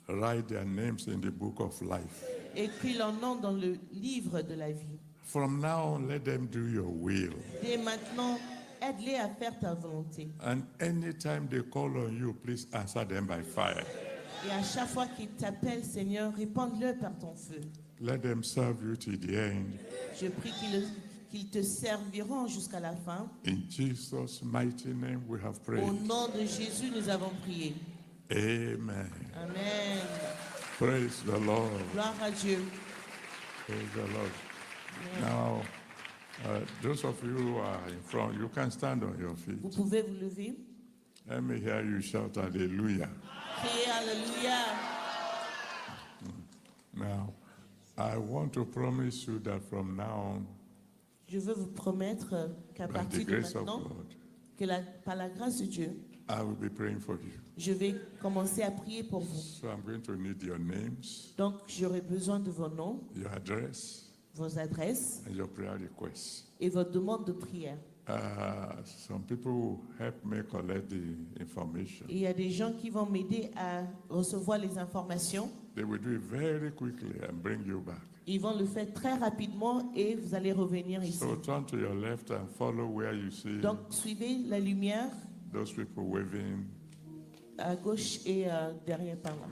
Write their names in the book of life. Écris leur nom dans le livre de la vie. From now on, let them do your will. Dès maintenant, aide-les à faire ta volonté. And anytime they call on you, please answer them by fire. Et à chaque fois qu'ils t'appellent, Seigneur, réponds-le par ton feu. Let them serve you to the end. Je prie qu'ils te serviront jusqu'à la fin. In Jesus' mighty name we have Au prayed. nom de Jésus, nous avons prié. Amen. Amen. Praise the Lord. Gloire à Dieu. Praise the Lord. Now, those of you who are in front, you can stand on your feet. Vous pouvez vous lever. Let me hear you shout hallelujah. Criez Alléluia. Now, I want to promise you that from now on, Je veux vous promettre qu'à by the partir de grace of maintenant, God, par la grâce de Dieu, I will be praying for you. je vais commencer à prier pour vous. So I'm going to need your names, Donc, j'aurai besoin de vos noms, your address, vos adresses and your prayer requests. et vos demandes de prière. Some people will help me collect the information. Et il y a des gens qui vont m'aider à recevoir les informations. They will do it very quickly and bring you back. Ils vont le faire très rapidement et vous allez revenir ici. So turn to your left and follow where you see Donc, suivez la lumière those people waving. à gauche et derrière par là.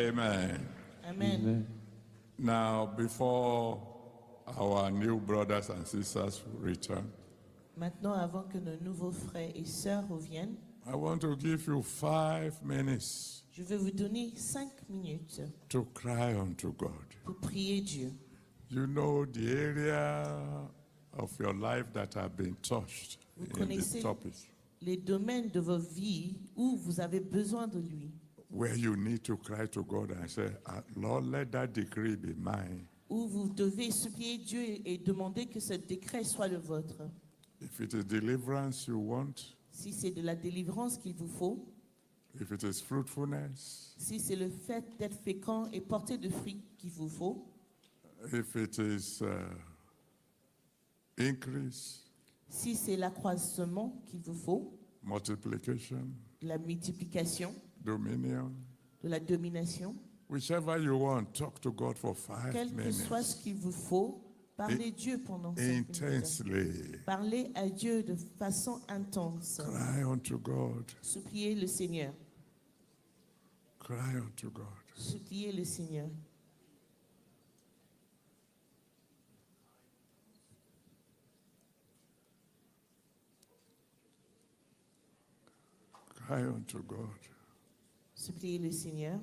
Amen. Amen. Now, before our new brothers and sisters return, Maintenant, avant que nos nouveaux frères et sœurs reviennent, I want to give you 5 minutes je vais vous donner 5 minutes to cry unto God. pour prier Dieu. You know the area of your life that have been touched Vous in this connaissez topic, les domaines de vos vies où vous avez besoin de lui, where you need to cry to God and say, Lord, let that decree be mine. où vous devez supplier Dieu et demander que ce décret soit le vôtre. If it is deliverance you want, Si c'est de la délivrance qu'il vous faut, if it is fruitfulness, si c'est le fait d'être fécond et porter de fruits qu'il vous faut, if it is increase, si c'est l'accroissement qu'il vous faut, multiplication, la multiplication, dominion, de la domination, whichever you want, talk to God for 5 quel que soit ce minutes qu'il vous faut, parlez Dieu pendant 5 minutes. intensely. Parlez à Dieu de façon intense. Cry unto God. Suppliez le Seigneur. Cry unto God. Suppliez le Seigneur. Cry unto God. Suppliez le Seigneur.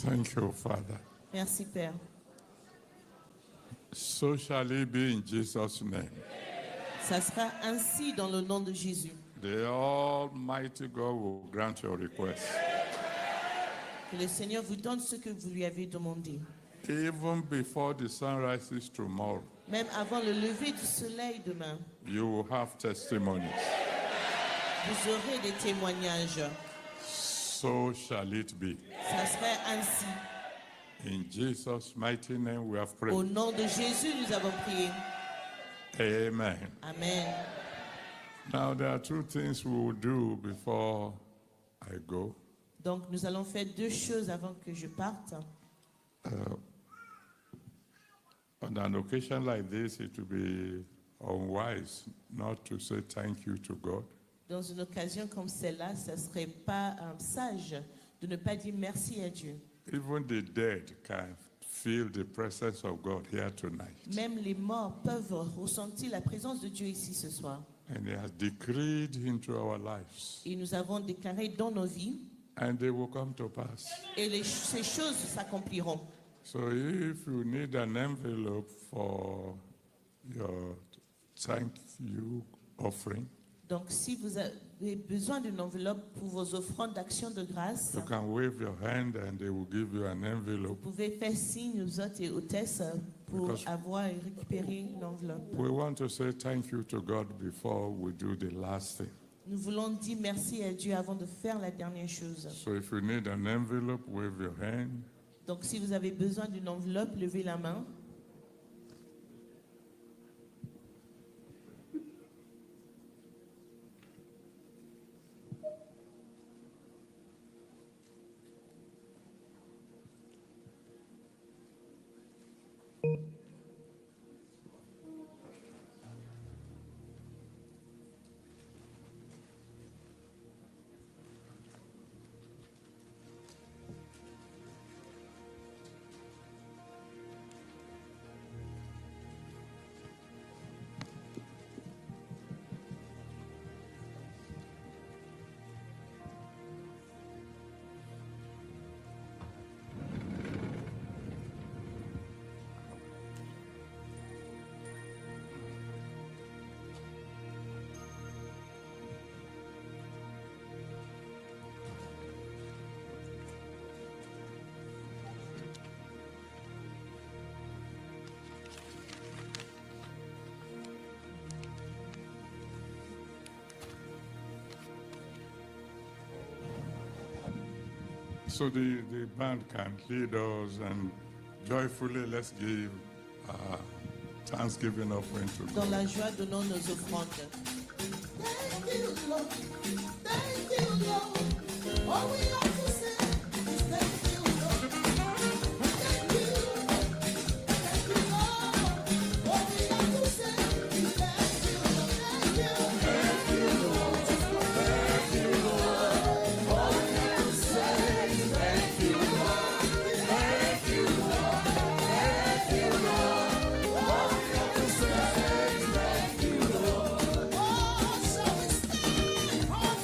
Thank you, Father. Merci, Père. So shall it be in Jesus' name. Ça sera ainsi dans le nom de Jésus. The Almighty God will grant your request. Que le Seigneur vous donne ce que vous lui avez demandé. Even before the sun rises tomorrow, Même avant le lever du soleil demain, you will have testimonies. vous aurez des témoignages. So shall it be. Ça sera ainsi. In Jesus' mighty name we have Au prayed. nom de Jésus, nous avons prié. Amen. Amen. Now there are two things we will do before I go. Donc, nous allons faire deux choses avant que je parte. On an occasion like this, it will be unwise not to say thank you to God. Dans une occasion comme celle-là, ce ne serait pas sage de ne pas dire merci à Dieu. Even the dead can feel the presence of God here tonight. Même les morts peuvent ressentir la présence de Dieu ici ce soir. And He has decreed into our lives. Et nous avons déclaré dans nos vies, And they will come to pass. et ces choses s'accompliront. So if you need an envelope for your thank you offering, Donc, si vous avez besoin d'une enveloppe pour vos offrandes d'action de grâce, you can wave your hand and they will give you an vous envelope. pouvez faire signe aux hôtes et hôtesses pour Because- avoir et récupérer une enveloppe. We want to say thank you to God before we do the last thing. Nous voulons dire merci à Dieu avant de faire la dernière chose. So if you need an envelope, wave your hand. Donc, si vous avez besoin d'une enveloppe, levez la main. So the band can lead us and joyfully let's give thanksgiving offering to Dans God. la joie, donnons nos offrandes. Thank you, Lord. Thank you, Lord. All we have to say is thank you, Lord. Thank you. Thank you, Lord. All we have to say is thank you, Lord. Thank you. Thank you, Lord. Thank you, Lord. All we have to say is thank you, Lord. Thank you, Lord. Thank you, Lord. All we have to say is thank you, Lord. Oh, so we stand on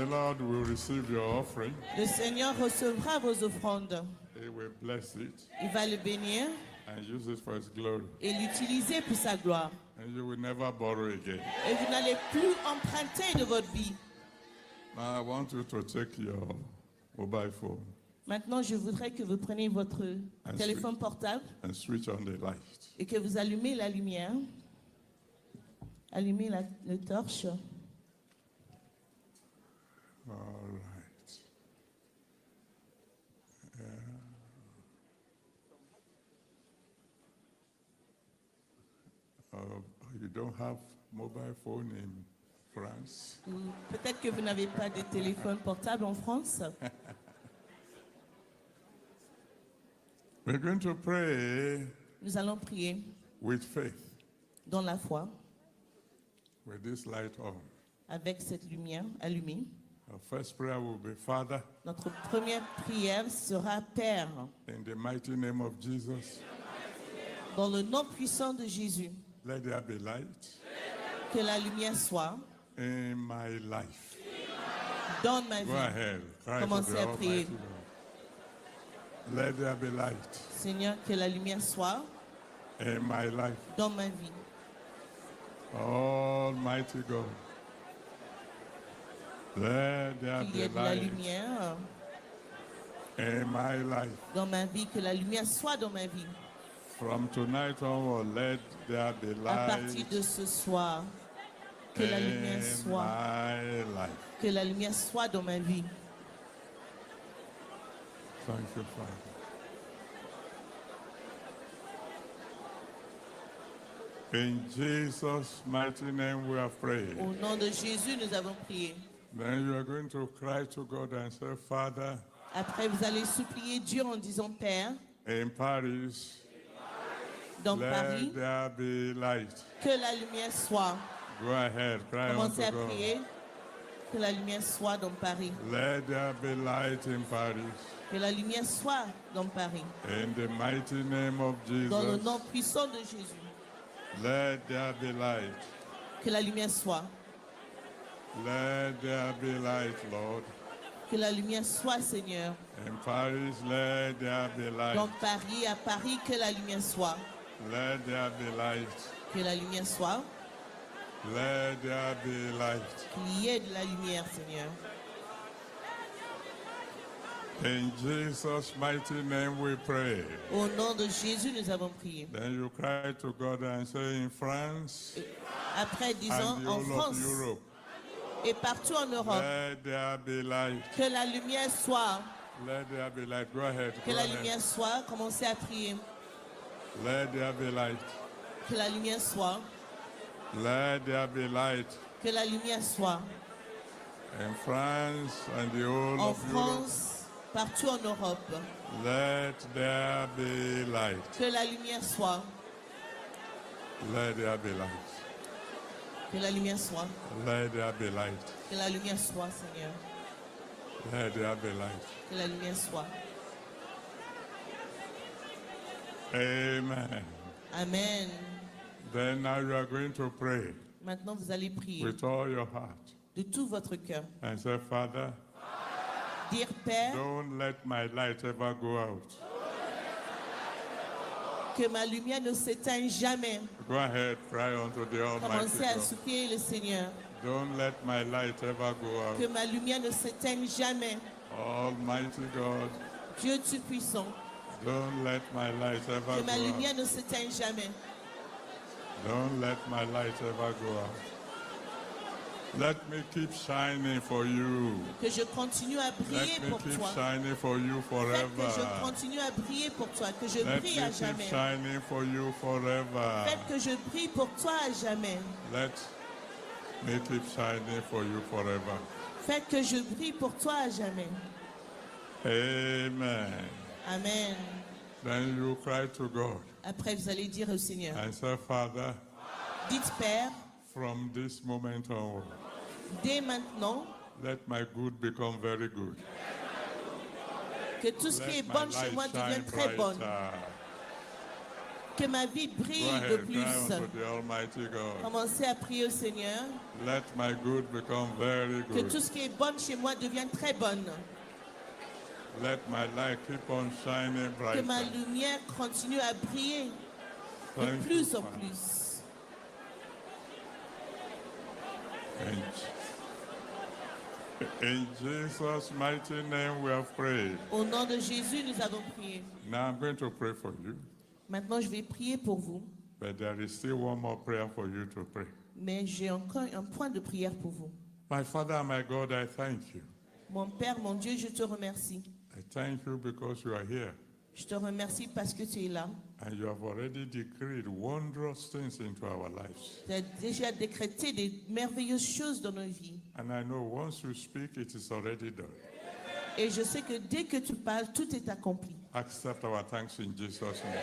The Lord will receive your offering. Le Seigneur recevra vos offrandes. He will bless it Il va le bénir and use it for His glory. et l'utiliser pour sa gloire. And you will never borrow again. Et vous n'allez plus emprunter de votre vie. Now I want you to take your mobile phone Maintenant, je voudrais que vous preniez votre téléphone portable and switch on the light. et que vous allumez la lumière. Allumez le torche. All right. You don't have mobile phone in France? Ou peut-être que vous n'avez pas de téléphone portable en France. We're going to pray Nous allons prier with faith, dans la foi, with this light on. avec cette lumière allumée. Our first prayer will be, Father, Notre première prière sera Père, in the mighty name of Jesus, dans le nom puissant de Jésus, let there be light que la lumière soit in my life. dans ma Go vie. ahead. Cry to Commencez the à prier. Almighty God. Let there be light Seigneur, que la lumière soit in my life. dans ma vie. Almighty God. Let there Qu'il y ait be de la light lumière in my life. dans ma vie, que la lumière soit dans ma vie. From tonight onward, let there be À partir light de ce soir, que la lumière in soit, my life. que la lumière soit dans ma vie. Thank you, Father. In Jesus' mighty name we have prayed. Au nom de Jésus, nous avons prié. Then you are going to cry to God and say, Father, Après, vous allez supplier Dieu en disant, Père, in Paris, dans let Paris, there be light. que la lumière soit. Go ahead, cry unto Commencez à God. prier. Que la lumière soit dans Paris. Let there be light in Paris. Que la lumière soit dans Paris. In the mighty name of Dans le Jesus, nom puissant de Jésus. let there be light. Que la lumière soit. Let there be light, Lord. Que la lumière soit, Seigneur. In Paris, let there be light. Dans Paris, à Paris, que la lumière soit. Let there be light. Que la lumière soit. Let there be light. Qu'il y ait de la lumière, Seigneur. In Jesus' mighty name we pray. Au nom de Jésus, nous avons prié. Then you cry to God and say, in France Après, disons, and the en whole of France Europe, et partout en Europe, let there be light. que la lumière soit. Let there be light. Go ahead. Que Go la ahead. lumière soit. Commencez à prier. Let there be light. Que la lumière soit. Let there be light. Que la lumière soit. In France and the whole En of Europe, France, partout en Europe. let there be light. Que la lumière soit. Let there be light. Que la lumière soit. Let there be light. Que la lumière soit, Seigneur. Let there be light. Que la lumière soit. Amen. Amen. Then now you are going to pray Maintenant, vous allez prier with all your heart de tout votre cœur. and say, Father, Dire, Père, don't let my light ever go out. que ma lumière ne s'éteigne jamais. Go ahead, cry unto the Almighty Commencez à God. supplier le Seigneur. Don't let my light ever go Que out. ma lumière ne s'éteigne jamais. Almighty God, Dieu Tout-Puissant, don't let my light ever que ma go out. lumière ne s'éteigne jamais. Don't let my light ever go out. Let me keep shining for you. Que je continue à briller Let me pour keep toi. shining for you Faites que je forever. continue à briller pour toi. Que je Let brille me à keep jamais. shining for you forever. Faites que je brille pour toi à jamais. Let me keep shining for you forever. Faites que je brille pour toi à jamais. Amen. Amen. Then you cry to God Après, vous allez dire au Seigneur, and say, Father, dites Père, from this moment onward, dès maintenant, let my good become very good. que tout ce qui est Let my bon chez light moi devienne shine très bon. brighter. Que ma vie Go brille de ahead, cry plus. unto the Almighty God. Commencez à prier au Seigneur. Let my good become very Que tout good. ce qui est bon chez moi devienne très bonne. Let my light keep on shining Que ma brighter. lumière continue à briller de Thank you, plus en Father. plus. In Jesus' mighty name we have prayed. Au nom de Jésus, nous avons prié. Now I'm going to pray for you, Maintenant, je vais prier pour vous. but there is still one more prayer for you to pray. Mais j'ai encore un point de prière pour vous. My Father, my God, I thank you. Mon Père, mon Dieu, je te remercie. I thank you because you are here Je te remercie parce que tu es là. and you have already decreed wondrous things into our lives. Tu as déjà décrété des merveilleuses choses dans nos vies. And I know once you speak, it is already done. Et je sais que dès que tu parles, tout est accompli. Accept our thanks in Jesus' name.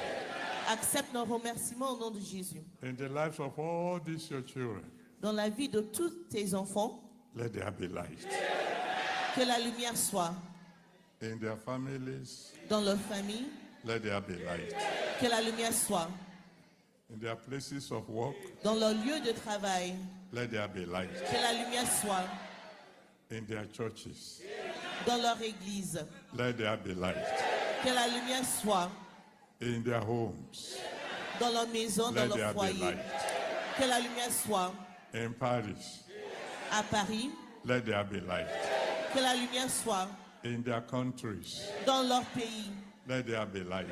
Accepte nos remerciements au nom de Jésus. In the lives of all these your children, Dans la vie de tous tes enfants, let there be light. que la lumière soit. In their families, Dans leur famille, let there be light. que la lumière soit. In their places of work, Dans leur lieu de travail, let there be light. que la lumière soit. In their churches, Dans leur église, let there be light. que la lumière soit. In their homes, Dans leur maison, dans let there leur be foyer, light. que la lumière soit. In Paris, À Paris, let there be light. que la lumière soit. In their countries, Dans leur pays, let there be light.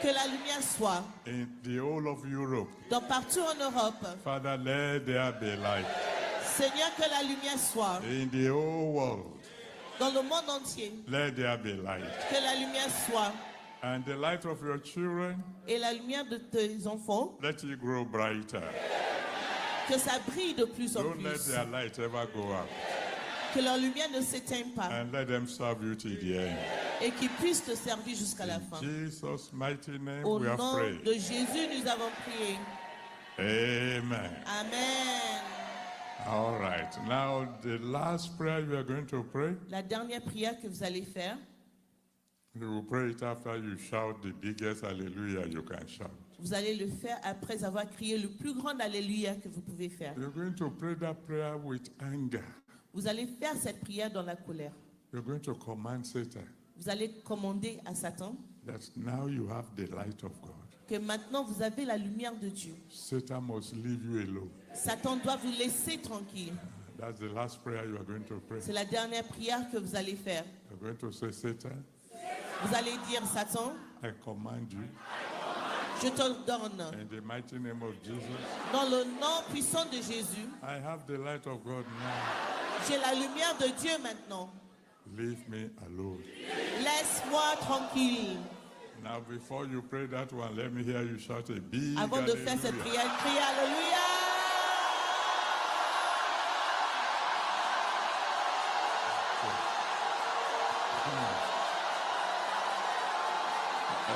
que la lumière soit. In the whole of Europe, Dans partout en Europe, Father, let there be light. Seigneur, que la lumière soit. In the whole world, Dans le monde entier, let there be light. que la lumière soit. And the light of your children, Et la lumière de tes enfants, let it grow brighter. que ça brille de plus en Don't let plus. their light ever go out. Que leur lumière ne s'éteigne pas. And let them serve you till the end. Et qu'ils puissent te servir jusqu'à la fin. In Jesus' mighty name Au we have nom prayed. de Jésus, nous avons prié. Amen. Amen. All right. Now, the last prayer you are going to pray, La dernière prière que vous allez faire, you will pray it after you shout the biggest hallelujah you can shout. vous allez le faire après avoir crié le plus grand alléluia que vous pouvez faire. You're going to pray that prayer with anger. Vous allez faire cette prière dans la colère. You're going to command Satan Vous allez commander à Satan that now you have the light of God. que maintenant vous avez la lumière de Dieu. Satan must leave you alone. Satan doit vous laisser tranquille. That's the last prayer you are going to pray. C'est la dernière prière que vous allez faire. You're going to say, Satan, Vous allez dire, Satan, I command you je t'ordonne, in the mighty name of Jesus. dans le nom puissant de Jésus, I have the light of God now. j'ai la lumière de Dieu maintenant. Leave me alone. Laisse-moi tranquille. Now, before you pray that one, let me hear you shout a big Avant de faire cette hallelujah. prière, criez Alléluia.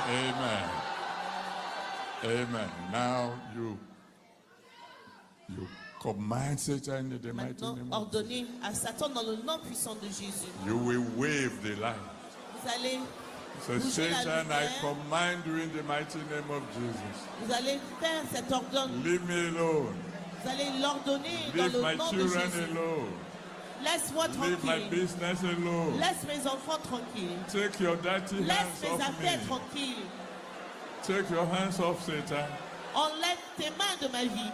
Amen. Amen. Now you command Satan in the mighty Maintenant, name of Jesus. ordonnez à Satan dans le nom puissant de Jésus. You will wave the light. Vous allez, So bouger la Satan, I lumière. command you in the mighty name of Jesus. Vous allez faire cet ordre. Leave me alone. Vous allez l'ordonner dans Leave le my nom de children Jésus. alone. Laisse-moi Leave my tranquille. business alone. Laisse mes enfants tranquilles. Take your dirty Laisse hands mes off affaires me. tranquilles. Take your hands off Satan. Enlève tes mains de ma vie.